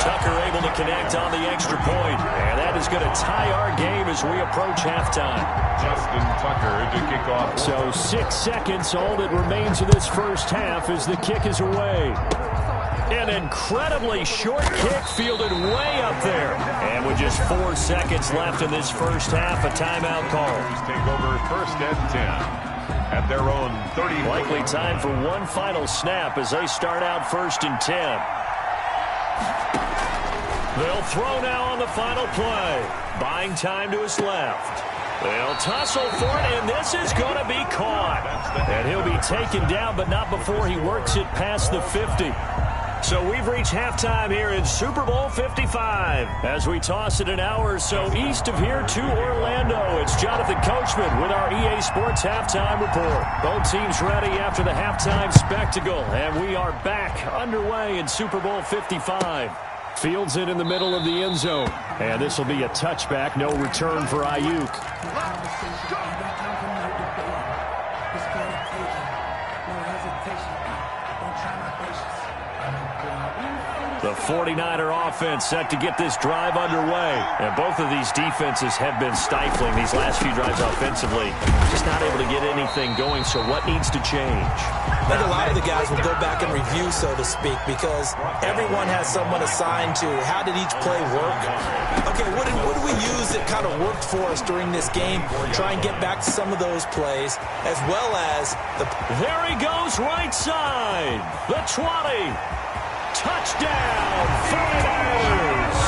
Tucker able to connect on the extra point. And that is going to tie our game as we approach halftime. Justin Tucker to kick off. So 6 seconds, all that remains of this 1st half as the kick is away. An incredibly short kick fielded way up there. And with just 4 seconds left in this 1st half, a timeout call. Take over 1st and 10 at their own 30. Likely time for one final snap as they start out 1st and 10. They'll throw now on the final play. Buying time to his left. They'll tussle for it, and this is going to be caught. And he'll be taken down, but not before he works it past the 50. So we've reached halftime here in Super Bowl 55. As we toss it an hour or so east of here to Orlando, it's Jonathan Coachman with our EA Sports Halftime Report. Both teams ready after the halftime spectacle, and we are back underway in Super Bowl 55. Fields it in the middle of the end zone, and this will be a touchback, no return for Ayuk. The 49er offense set to get this drive underway. And both of these defenses have been stifling these last few drives offensively. Just not able to get anything going, so what needs to change? I think a lot of the guys will go back and review, so to speak, because everyone has someone assigned to how did each play work. Okay, what did we use that kind of worked for us during this game? Try and get back to some of those plays, as well as the... There he goes, right side. The 20. Touchdown, 49ers!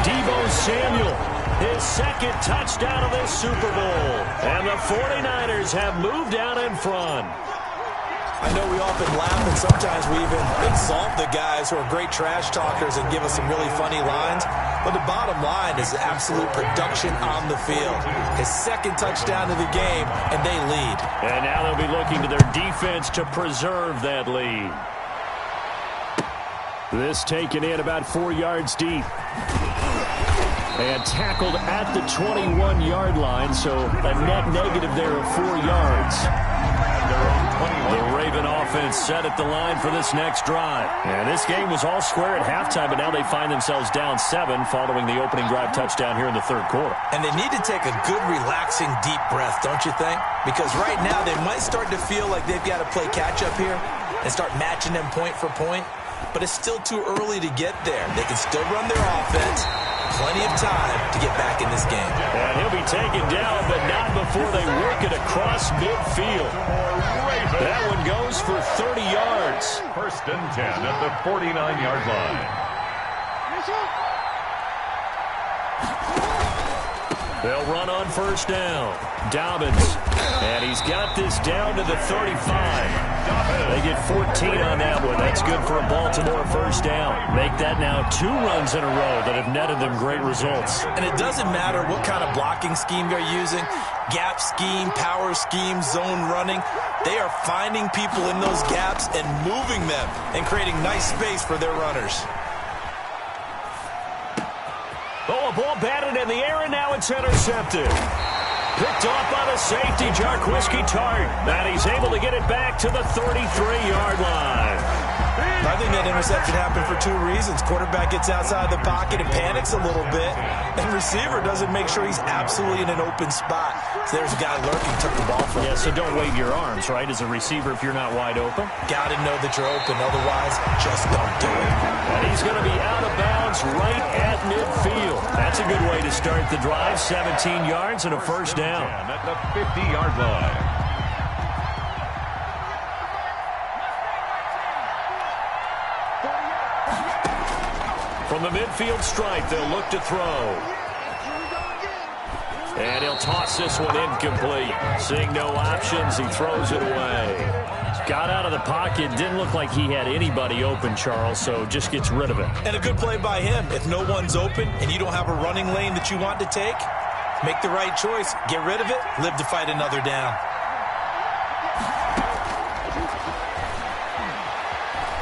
Deebo Samuel, his second touchdown of this Super Bowl. And the 49ers have moved out in front. I know we often laugh, and sometimes we even insult the guys who are great trash talkers and give us some really funny lines. But the bottom line is absolute production on the field. His second touchdown of the game, and they lead. And now they'll be looking to their defense to preserve that lead. This taken in about 4 yards deep. And tackled at the 21-yard line, so a net negative there of 4 yards. The Raven offense set at the line for this next drive. And this game was all square at halftime, but now they find themselves down 7 following the opening drive touchdown here in the third quarter. And they need to take a good, relaxing, deep breath, don't you think? Because right now they might start to feel like they've got to play catch-up here and start matching them point for point. But it's still too early to get there. They can still run their offense. Plenty of time to get back in this game. And he'll be taken down, but not before they work it across midfield. That one goes for 30 yards. First and 10 at the 49-yard line. They'll run on first down. Dobbins. And he's got this down to the 35. They get 14 on that one. That's good for a Baltimore first down. Make that now 2 runs in a row that have netted them great results. And it doesn't matter what kind of blocking scheme they're using. Gap scheme, power scheme, zone running. They are finding people in those gaps and moving them and creating nice space for their runners. Oh, a ball batted in the air, and now it's intercepted. Picked off by the safety, Jarquiski Tart. And he's able to get it back to the 33-yard line. I think that interception happened for 2 reasons. Quarterback gets outside the pocket and panics a little bit. And receiver doesn't make sure he's absolutely in an open spot. So there's a guy lurking, took the ball from him. Yeah, so don't wave your arms, right, as a receiver if you're not wide open. Got to know that you're open. Otherwise, just don't do it. And he's going to be out of bounds right at midfield. That's a good way to start the drive. 17 yards and a first down. At the 50-yard line. From the midfield stripe, they'll look to throw. And he'll toss this one incomplete. Seeing no options, he throws it away. Got out of the pocket. Didn't look like he had anybody open, Charles, so just gets rid of it. And a good play by him. If no one's open and you don't have a running lane that you want to take, make the right choice. Get rid of it. Live to fight another down.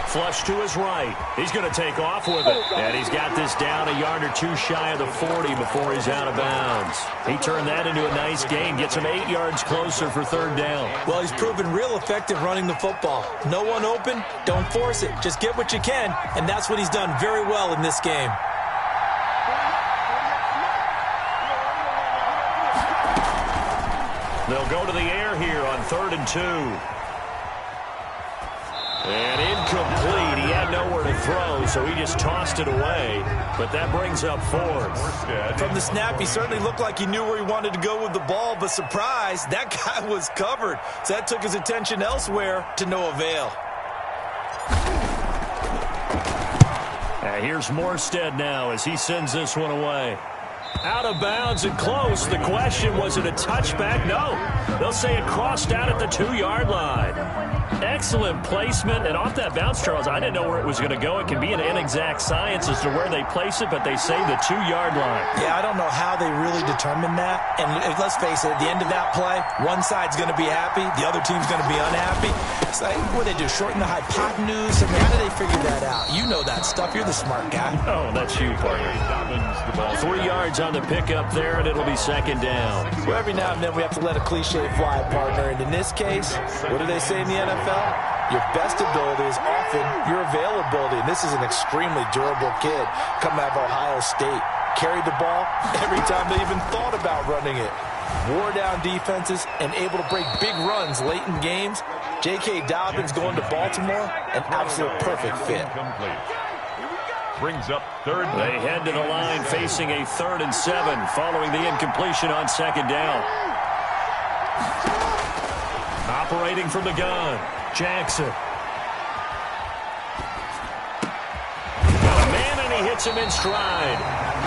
Flush to his right. He's going to take off with it. And he's got this down a yard or 2 shy of the 40 before he's out of bounds. He turned that into a nice gain. Gets him 8 yards closer for third down. Well, he's proven real effective running the football. No one open, don't force it. Just get what you can. And that's what he's done very well in this game. They'll go to the air here on 3rd and 2. And incomplete. He had nowhere to throw, so he just tossed it away. But that brings up 4th. From the snap, he certainly looked like he knew where he wanted to go with the ball, but surprise, that guy was covered. So that took his attention elsewhere to no avail. Here's Morstead now as he sends this one away. Out of bounds and close. The question, was it a touchback? No. They'll say it crossed out at the 2-yard line. Excellent placement, and off that bounce, Charles, I didn't know where it was going to go. It can be an inexact science as to where they place it, but they say the 2-yard line. Yeah, I don't know how they really determine that. And let's face it, at the end of that play, one side's going to be happy, the other team's going to be unhappy. It's like, what do they do, shorten the hypotenuse? I mean, how do they figure that out? You know that stuff. You're the smart guy. Oh, that's you, partner. 3 yards on the pickup there, and it'll be second down. Well, every now and then we have to let a cliche fly, partner. And in this case, what do they say in the NFL? Your best ability is often your availability. And this is an extremely durable kid coming out of Ohio State. Carried the ball every time they even thought about running it. Wore down defenses and able to break big runs late in games. J.K. Dobbins going to Baltimore, an absolute perfect fit. Brings up third. They head to the line facing a 3rd and 7 following the incompletion on second down. Operating from the gun, Jackson. Got a man, and he hits him in stride.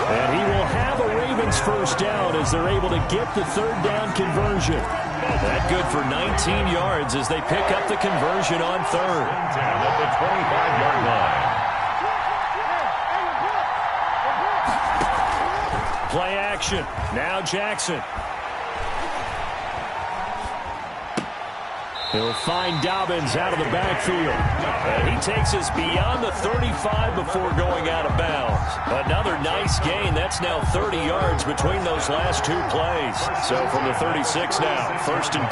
And he will have a Ravens first down as they're able to get the 3rd down conversion. That good for 19 yards as they pick up the conversion on 3rd. At the 25-yard line. Play action. Now Jackson. He'll find Dobbins out of the backfield. And he takes us beyond the 35 before going out of bounds. Another nice gain. That's now 30 yards between those last 2 plays. So from the 36 now, 1st and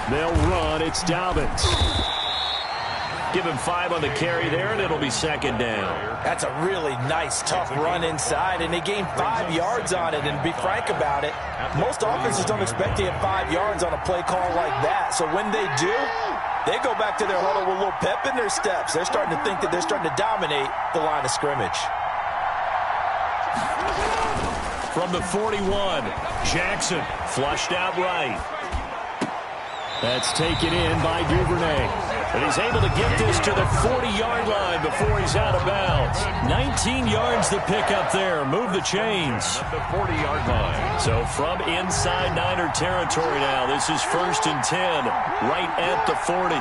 10. They'll run. It's Dobbins. Give him 5 on the carry there, and it'll be second down. That's a really nice, tough run inside, and they gained 5 yards on it. And to be frank about it, most offenses don't expect to get 5 yards on a play call like that. So when they do, they go back to their huddle with a little pep in their steps. They're starting to think that they're starting to dominate the line of scrimmage. From the 41, Jackson flushed out right. That's taken in by Duvernay. And he's able to get this to the 40-yard line before he's out of bounds. 19 yards to pick up there. Move the chains. At the 40-yard line. So from inside Niner territory now, this is 1st and 10, right at the 40.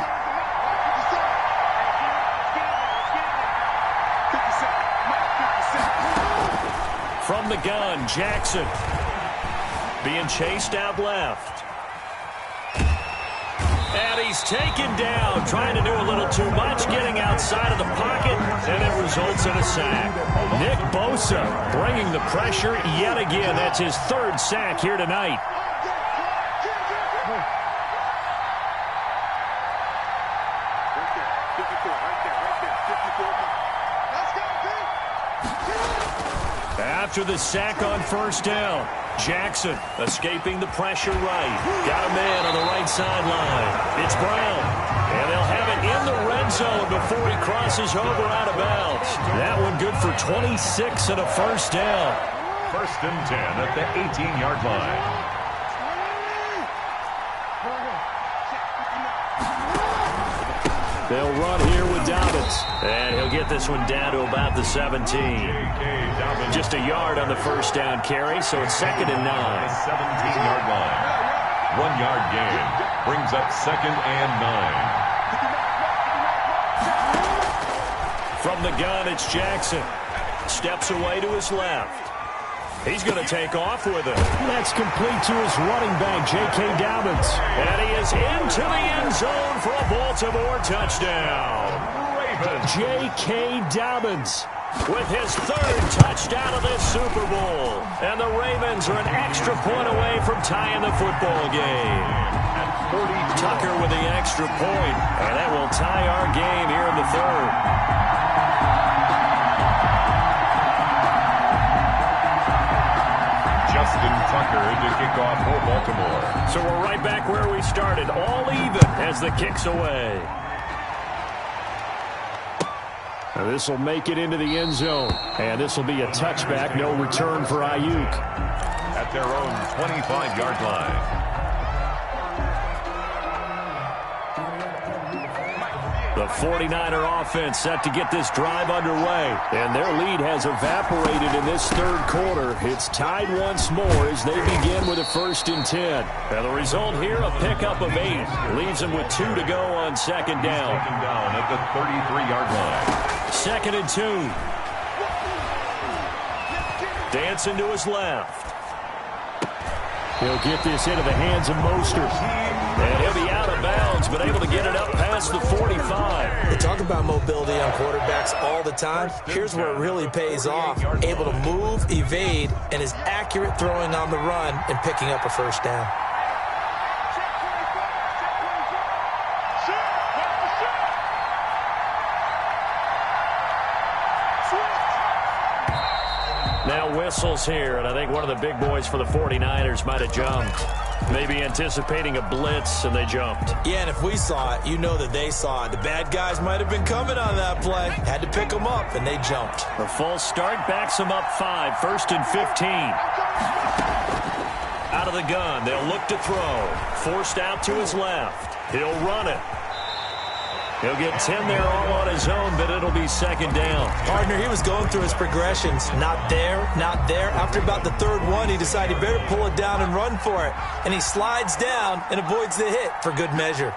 From the gun, Jackson being chased out left. And he's taken down, trying to do a little too much, getting outside of the pocket, and it results in a sack. Nick Bosa bringing the pressure yet again. That's his 3rd sack here tonight. After the sack on 1st down, Jackson escaping the pressure right. Got a man on the right sideline. It's Brown. And they'll have it in the red zone before he crosses over out of bounds. That one good for 26 and a 1st down. 1st and 10 at the 18-yard line. They'll run here with Dobbins. And he'll get this one down to about the 17. Just a yard on the 1st down carry, so it's 2nd and 9. 17-yard line. 1-yard gain. Brings up 2nd and 9. From the gun, it's Jackson. Steps away to his left. He's going to take off with it. That's complete to his running back, J.K. Dobbins. And he is into the end zone for a Baltimore touchdown. J.K. Dobbins with his 3rd touchdown of this Super Bowl. And the Ravens are an extra point away from tying the football game. Tucker with the extra point, and that will tie our game here in the 3rd. Justin Tucker to kick off for Baltimore. So we're right back where we started, all even as the kick's away. Now this will make it into the end zone, and this will be a touchback, no return for Ayuk. At their own 25-yard line. The 49er offense set to get this drive underway. And their lead has evaporated in this third quarter. It's tied once more as they begin with a 1st and 10. And the result here, a pickup of 8. Leaves them with 2 to go on second down. Second down at the 33-yard line. 2nd and 2. Dancing to his left. He'll get this into the hands of Mostert. And he'll be out of bounds, but able to get it up past the 45. They talk about mobility on quarterbacks all the time. Here's where it really pays off. Able to move, evade, and is accurate throwing on the run and picking up a 1st down. Now whistles here, and I think one of the big boys for the 49ers might have jumped. Maybe anticipating a blitz, and they jumped. Yeah, and if we saw it, you know that they saw it. The bad guys might have been coming on that play. Had to pick them up, and they jumped. The false start backs them up 5, 1st and 15. Out of the gun, they'll look to throw. Forced out to his left. He'll run it. He'll get 10 there all on his own, but it'll be 2nd down. Partner, he was going through his progressions. Not there, not there. After about the 3rd one, he decided he better pull it down and run for it. And he slides down and avoids the hit for good measure.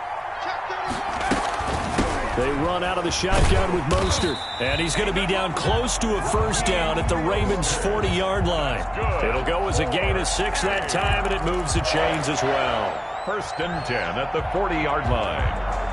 They run out of the shotgun with Mostert. And he's going to be down close to a 1st down at the Ravens' 40-yard line. It'll go as a gain of 6 that time, and it moves the chains as well. 1st and 10 at the 40-yard line.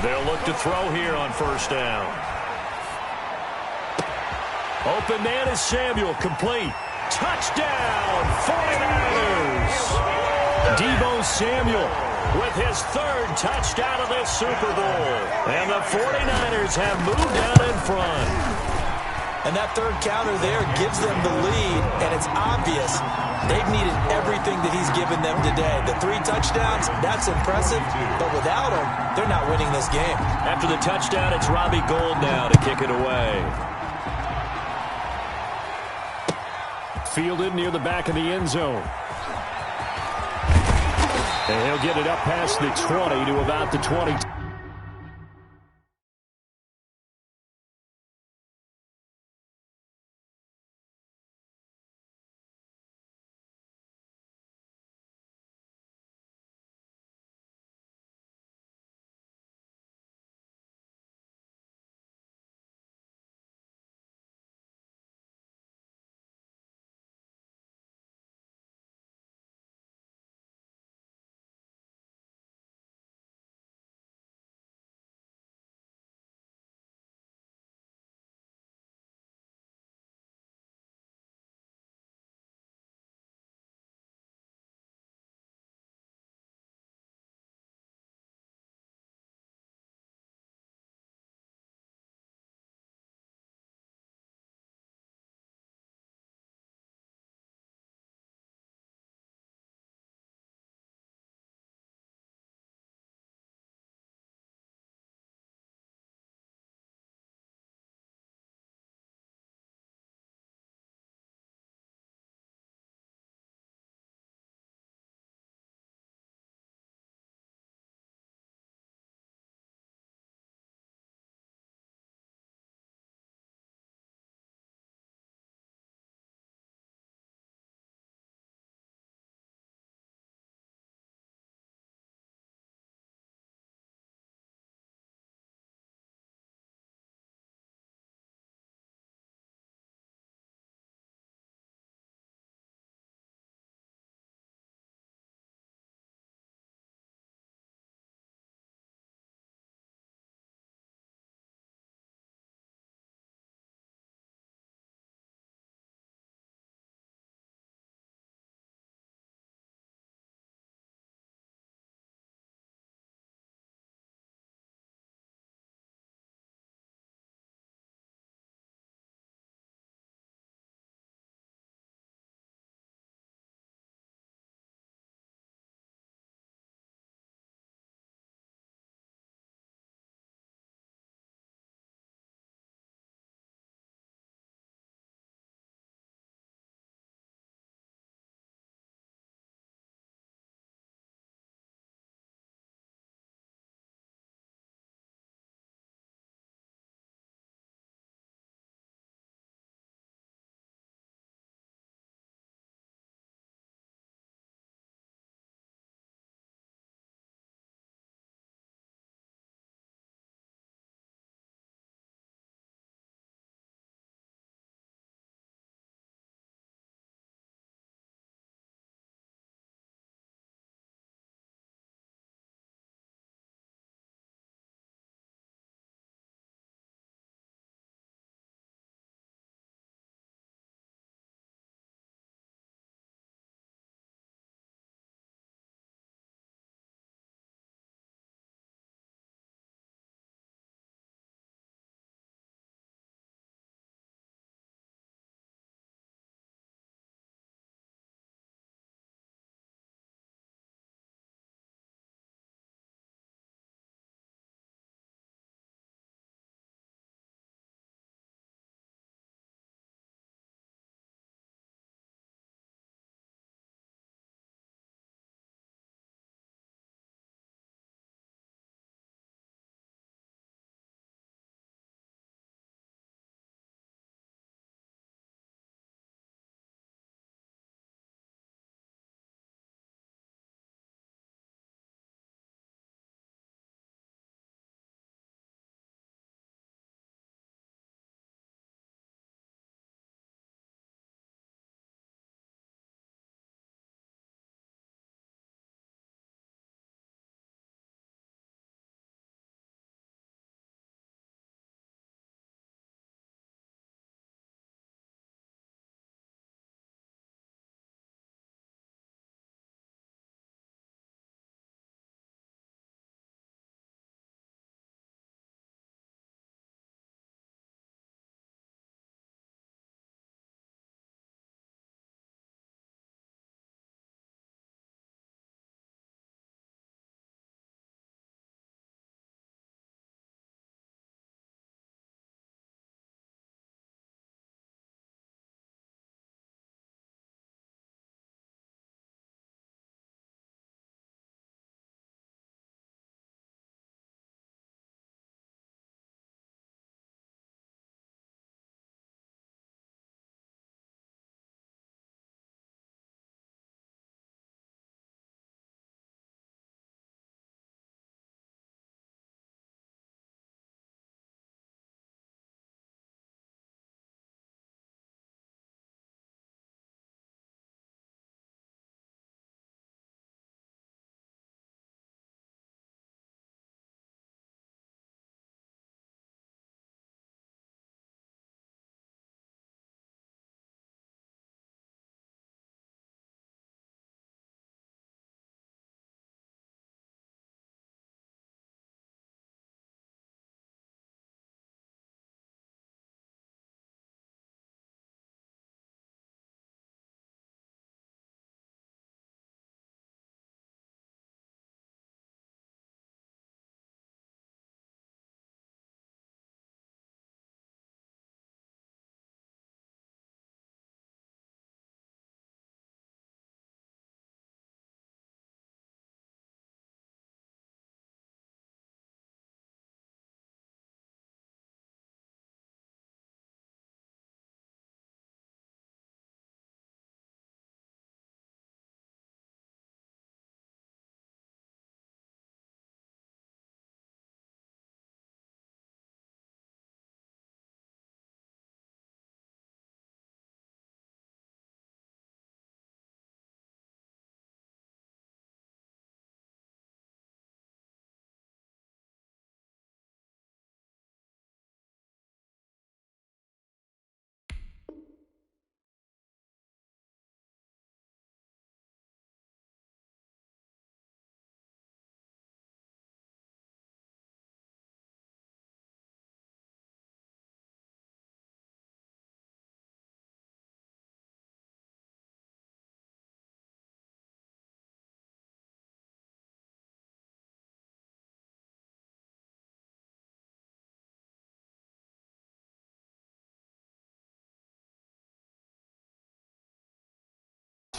They'll look to throw here on 1st down. Open man is Samuel, complete. Touchdown, 49ers! Deebo Samuel with his 3rd touchdown of this Super Bowl. And the 49ers have moved out in front. And that 3rd counter there gives them the lead, and it's obvious they've needed everything that he's given them today. The 3 touchdowns, that's impressive, but without him, they're not winning this game. After the touchdown, it's Robbie Gould now to kick it away. Fielded near the back of the end zone. And he'll get it up past the 20 to about the 22.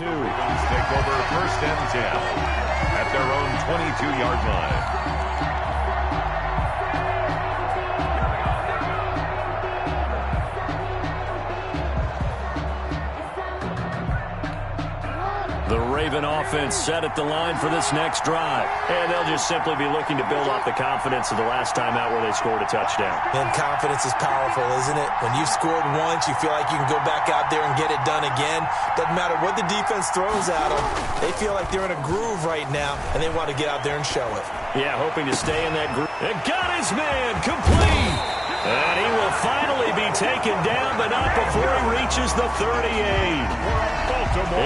Ravens take over 1st and 10 at their own 22-yard line. The Raven offense set at the line for this next drive. And they'll just simply be looking to build off the confidence of the last time out where they scored a touchdown. And confidence is powerful, isn't it? When you've scored once, you feel like you can go back out there and get it done again. Doesn't matter what the defense throws at them. They feel like they're in a groove right now, and they want to get out there and show it. Yeah, hoping to stay in that groove. And got his man complete. And he will finally be taken down, but not before he reaches the 38.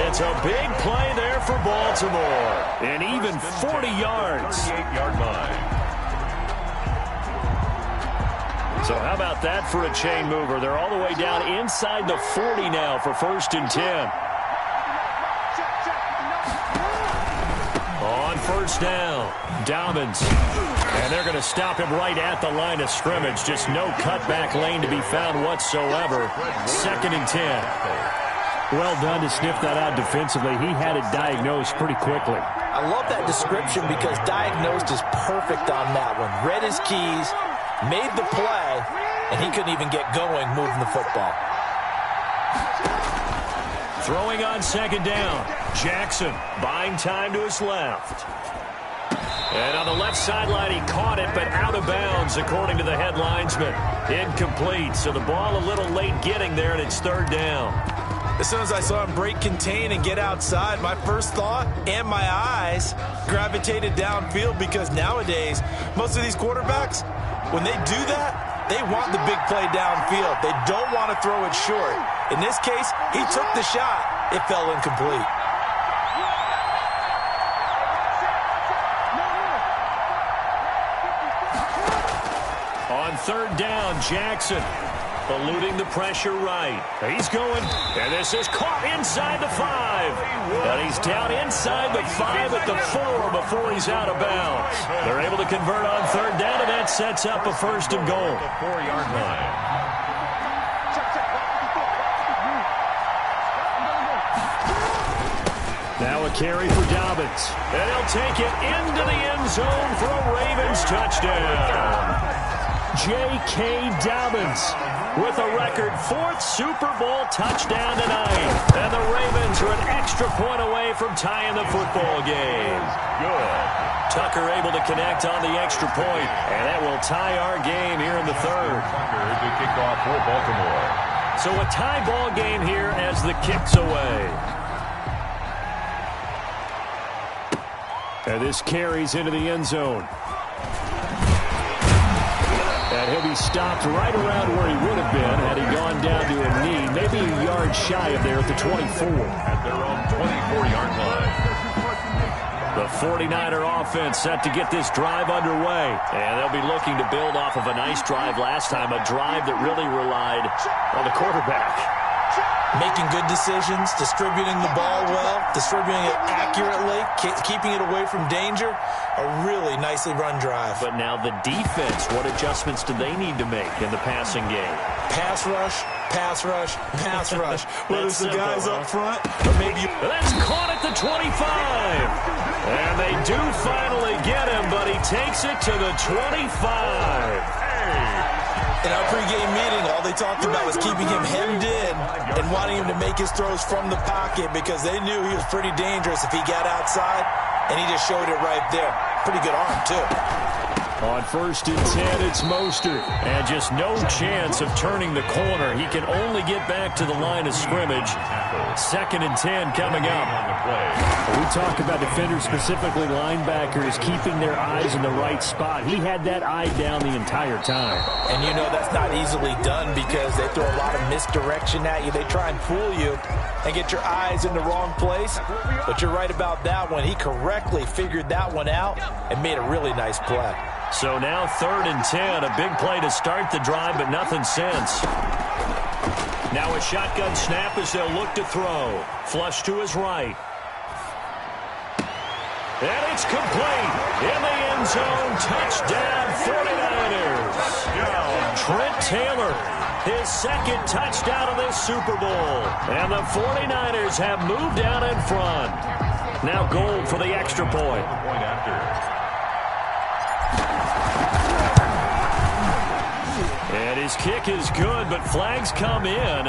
It's a big play there for Baltimore. And even 40 yards. 38-yard line. So how about that for a chain mover? They're all the way down inside the 40 now for 1st and 10. On 1st down, Dobbins. And they're going to stop him right at the line of scrimmage. Just no cutback lane to be found whatsoever. 2nd and 10. Well done to sniff that out defensively. He had it diagnosed pretty quickly. I love that description because diagnosed is perfect on that one. Read his keys, made the play, and he couldn't even get going moving the football. Throwing on 2nd down. Jackson buying time to his left. And on the left sideline, he caught it, but out of bounds, according to the head linesman. Incomplete, so the ball a little late getting there, and it's 3rd down. As soon as I saw him break contain and get outside, my first thought and my eyes gravitated downfield because nowadays, most of these quarterbacks, when they do that, they want the big play downfield. They don't want to throw it short. In this case, he took the shot. It fell incomplete. On 3rd down, Jackson. Eluding the pressure right. He's going, and this is caught inside the 5. And he's down inside the 5 at the 4 before he's out of bounds. They're able to convert on 3rd down, and that sets up a 1st and goal. The 4-yard line. Now a carry for Dobbins. And he'll take it into the end zone for a Ravens touchdown. J.K. Dobbins with a record 4th Super Bowl touchdown tonight. And the Ravens are an extra point away from tying the football game. Good. Tucker able to connect on the extra point, and that will tie our game here in the 3rd. Tucker to kick off for Baltimore. So a tie ball game here as the kick's away. And this carries into the end zone. And he'll be stopped right around where he would have been had he gone down to a knee, maybe a yard shy of there at the 24. At their own 24-yard line. The 49er offense set to get this drive underway. And they'll be looking to build off of a nice drive last time, a drive that really relied on the quarterback. Making good decisions, distributing the ball well, distributing it accurately, keeping it away from danger. A really nicely run drive. But now the defense, what adjustments do they need to make in the passing game? Pass rush, pass rush, pass rush. Whether it's the guys up front or maybe... That's caught at the 25. And they do finally get him, but he takes it to the 25. In our pregame meeting, all they talked about was keeping him hemmed in and wanting him to make his throws from the pocket because they knew he was pretty dangerous if he got outside, and he just showed it right there. Pretty good arm, too. On 1st and 10, it's Mostert. And just no chance of turning the corner. He can only get back to the line of scrimmage. 2nd and 10 coming up. We talk about defenders, specifically linebackers, keeping their eyes in the right spot. He had that eye down the entire time. And you know that's not easily done because they throw a lot of misdirection at you. They try and fool you and get your eyes in the wrong place. But you're right about that one. He correctly figured that one out and made a really nice play. So now 3rd and 10, a big play to start the drive, but nothing since. Now a shotgun snap as they'll look to throw. Flush to his right. And it's complete. In the end zone, touchdown 49ers. Trent Taylor his second touchdown of this Super Bowl. And the 49ers have moved out in front. Now Gold for the extra point. And his kick is good, but flags come in.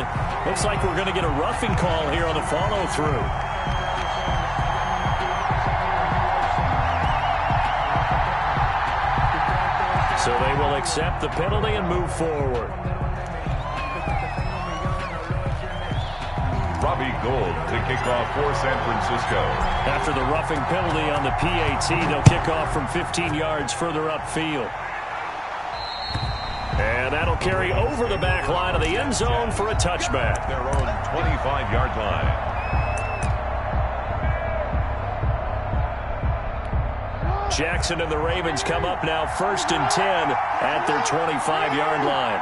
Looks like we're going to get a roughing call here on the follow-through. So they will accept the penalty and move forward. Robbie Gould to kick off for San Francisco. After the roughing penalty on the PAT, they'll kick off from 15 yards further upfield. And that'll carry over the back line of the end zone for a touchback. Their own 25-yard line. Jackson and the Ravens come up now 1st and 10 at their 25-yard line.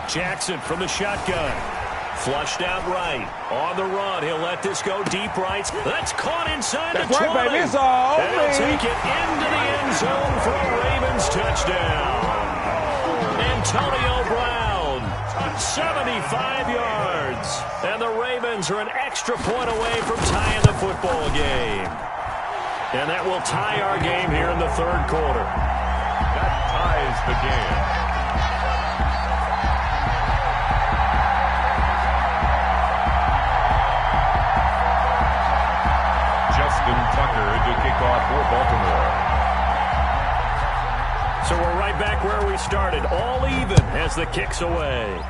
Jackson from the shotgun. Flushed out right. On the run. He'll let this go deep right. That's caught inside the 20. Right, baby. It's all and he'll take it into the end zone for a Ravens touchdown. Antonio Brown, 75 yards. And the Ravens are an extra point away from tying the football game. And that will tie our game here in the third quarter. That ties the game. Tucker to kick off for Baltimore. So we're right back where we started, all even as the kick's away.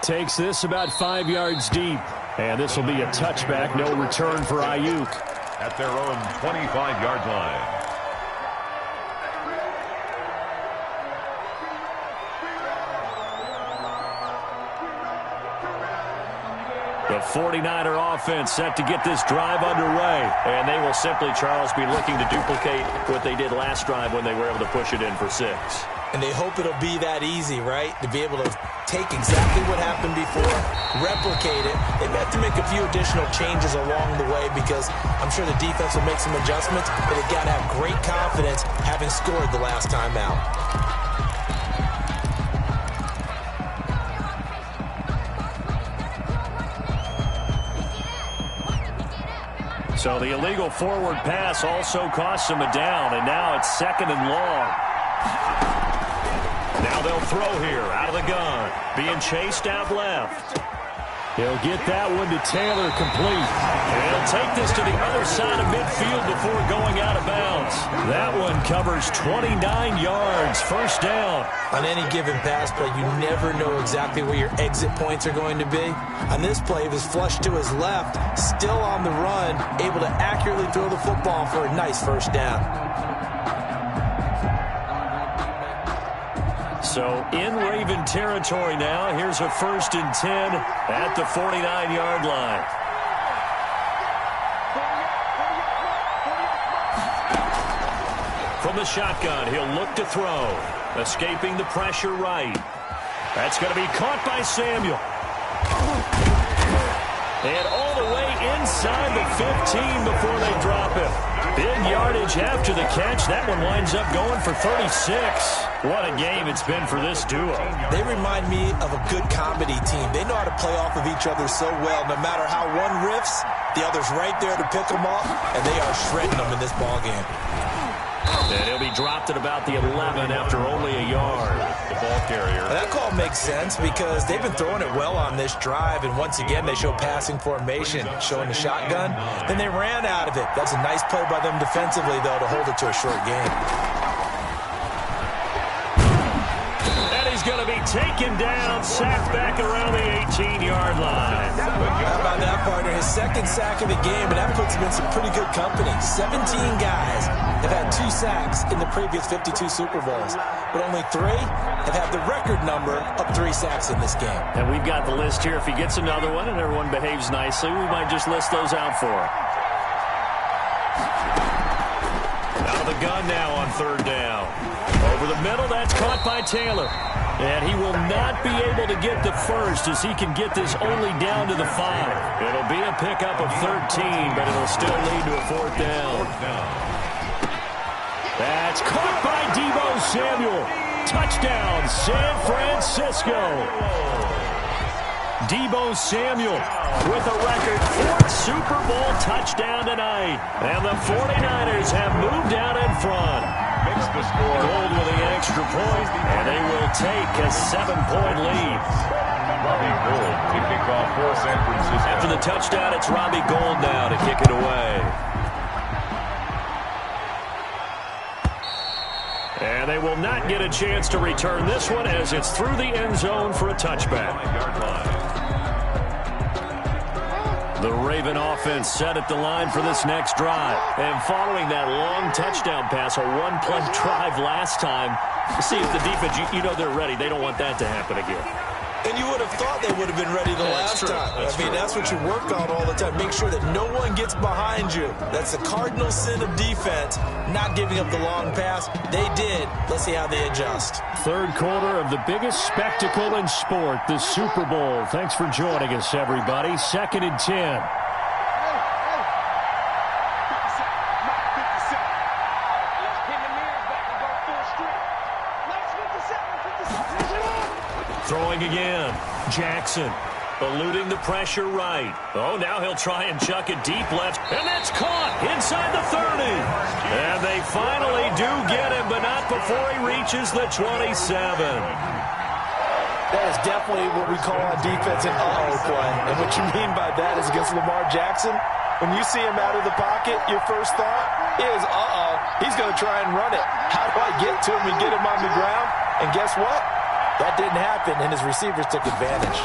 Takes this about 5 yards deep, and this will be a touchback, no return for Ayuk. At their own 25-yard line. The 49er offense set to get this drive underway. And they will simply, Charles, be looking to duplicate what they did last drive when they were able to push it in for 6. And they hope it'll be that easy, right? To be able to take exactly what happened before, replicate it. They may have to make a few additional changes along the way because I'm sure the defense will make some adjustments, but they've got to have great confidence having scored the last time out. So the illegal forward pass also costs him a down, and now it's 2nd and long. Now they'll throw here out of the gun, being chased out left. He'll get that one to Taylor complete. And he'll take this to the other side of midfield before going out of bounds. That one covers 29 yards, 1st down. On any given pass play, you never know exactly where your exit points are going to be. On this play, it was flushed to his left, still on the run, able to accurately throw the football for a nice 1st down. So in Raven territory now, here's a 1st and 10 at the 49-yard line. From the shotgun, he'll look to throw. Escaping the pressure right. That's going to be caught by Samuel. And all the way inside the 15 before they drop him. Big yardage after the catch. That one winds up going for 36. What a game it's been for this duo. They remind me of a good comedy team. They know how to play off of each other so well. No matter how one riffs, the other's right there to pick them up, and they are shredding them in this ballgame. And he'll be dropped at about the 11 after only a yard. The ball carrier. That call makes sense because they've been throwing it well on this drive, and once again they show passing formation, showing the shotgun. Then they ran out of it. That's a nice play by them defensively, though, to hold it to a short game. And he's going to be taken down, sacked back around the 18-yard line. How about that, partner? His 2nd sack of the game, and that puts him in some pretty good company. 17 guys have had 2 sacks in the previous 52 Super Bowls, but only 3 have had the record number of 3 sacks in this game. And we've got the list here. If he gets another one and everyone behaves nicely, we might just list those out for him. Out of the gun now on 3rd down. Over the middle, that's caught by Taylor. And he will not be able to get the first as he can get this only down to the 5. It'll be a pickup of 13, but it'll still lead to a 4th down. That's caught by Deebo Samuel. Touchdown, San Francisco. Deebo Samuel with a record 4th Super Bowl touchdown tonight. And the 49ers have moved out in front. Makes the score. Gold with the extra point, and they will take a 7-point lead. Robbie Gould to kick off for San Francisco. After the touchdown, it's Robbie Gould now to kick it away. And they will not get a chance to return this one as it's through the end zone for a touchback. The Raven offense set at the line for this next drive. And following that long touchdown pass, a one-play drive last time, see if the defense, you know they're ready. They don't want that to happen again. And you would have thought they would have been ready the last time. That's what you work on all the time. Make sure that no one gets behind you. That's the cardinal sin of defense, not giving up the long pass. They did. Let's see how they adjust. Third quarter of the biggest spectacle in sport, the Super Bowl. Thanks for joining us, everybody. 2nd and 10. Throwing again. Jackson eluding the pressure right. Oh, now he'll try and chuck it deep left. And that's caught inside the 30. And they finally do get him, but not before he reaches the 27. That is definitely what we call on defense an uh-oh play. And what you mean by that is against Lamar Jackson, when you see him out of the pocket, your first thought is, uh-oh, he's going to try and run it. How do I get to him and get him on the ground? And guess what? That didn't happen, and his receivers took advantage.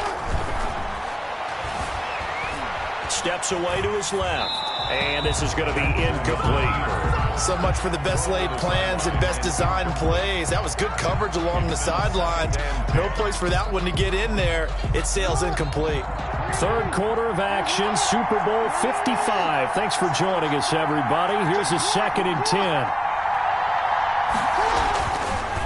Steps away to his left, and this is going to be incomplete. So much for the best laid plans and best designed plays. That was good coverage along the sidelines. No place for that one to get in there. It sails incomplete. Third quarter of action, Super Bowl 55. Thanks for joining us, everybody. Here's a 2nd and 10.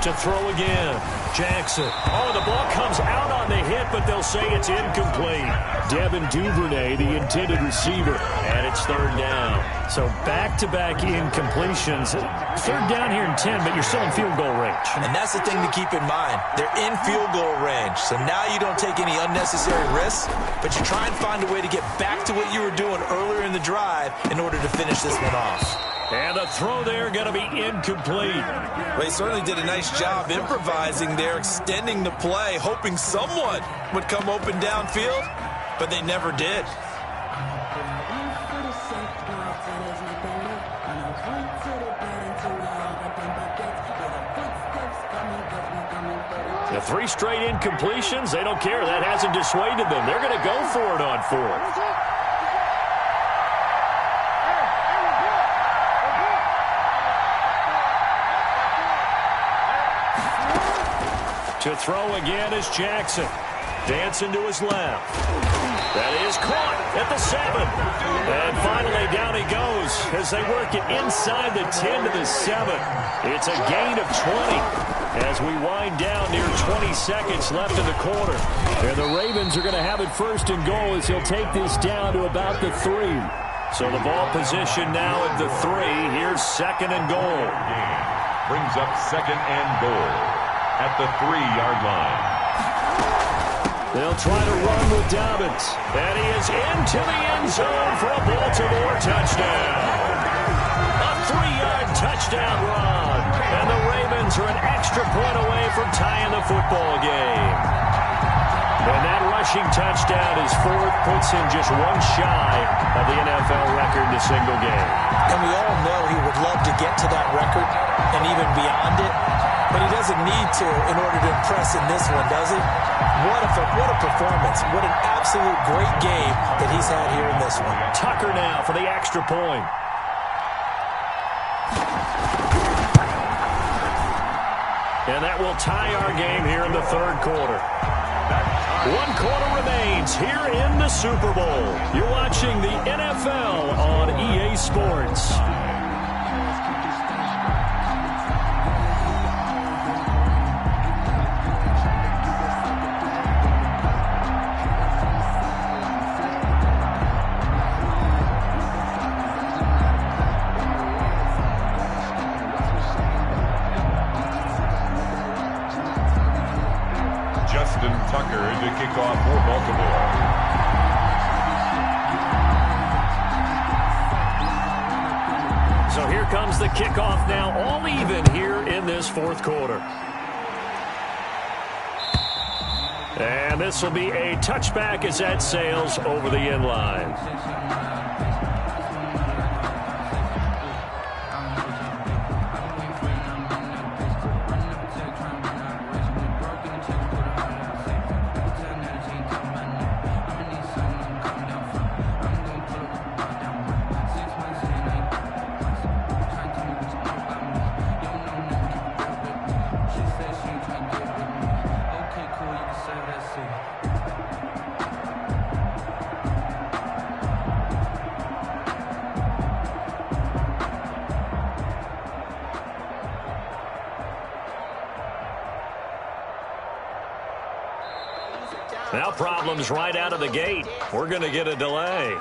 To throw again. Jackson. Oh, the ball comes out on the hit, but they'll say it's incomplete. Devin Duvernay, the intended receiver. And it's 3rd down. So back-to-back incompletions. 3rd down here in 10, but you're still in field goal range. And that's the thing to keep in mind. They're in field goal range. So now you don't take any unnecessary risks, but you try and find a way to get back to what you were doing earlier in the drive in order to finish this one off. And the throw there going to be incomplete. Well, he certainly did a nice job improvising there, extending the play, hoping someone would come open downfield, but they never did. The 3 straight incompletions, they don't care. That hasn't dissuaded them. They're going to go for it on 4th. To throw again is Jackson. Dancing to his left. That is caught at the 7. And finally down he goes as they work it inside the 10 to the 7. It's a gain of 20 as we wind down near 20 seconds left in the quarter. And the Ravens are going to have it 1st and goal as he'll take this down to about the 3. So the ball position now at the 3. Here's 2nd and goal. Brings up 2nd and goal at the 3-yard line. They'll try to run with Dobbins. And he is into the end zone for a Baltimore touchdown. A 3-yard touchdown run. And the Ravens are an extra point away from tying the football game. And that rushing touchdown is 4th, puts him just one shy of the NFL record in a single game. And we all know he would love to get to that record and even beyond it. But he doesn't need to in order to impress in this one, does he? What a performance. What an absolute great game that he's had here in this one. Tucker now for the extra point. And that will tie our game here in the 3rd quarter. 1 quarter remains here in the Super Bowl. You're watching the NFL on EA Sports. Brandon Tucker to kick off for Baltimore. So here comes the kickoff now, all even here in this fourth quarter. And this will be a touchback as that sails over the end line. Now problems right out of the gate. We're going to get a delay.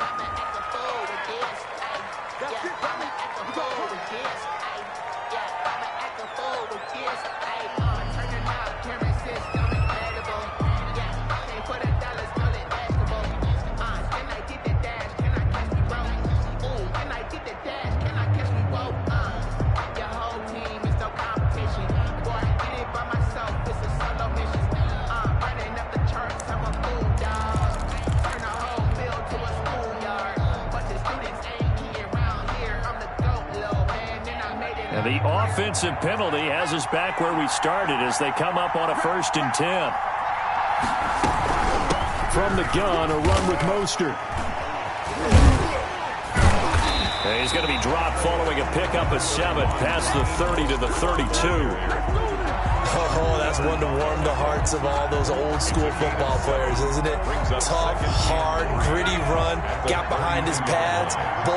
And the offensive penalty has us back where we started as they come up on a 1st and 10. From the gun, a run with Mostert. And he's going to be dropped following a pickup of 7 past the 30 to the 32. Oh, that's one to warm the hearts of all those old school football players, isn't it? Tough, hard, gritty run, got behind his pads.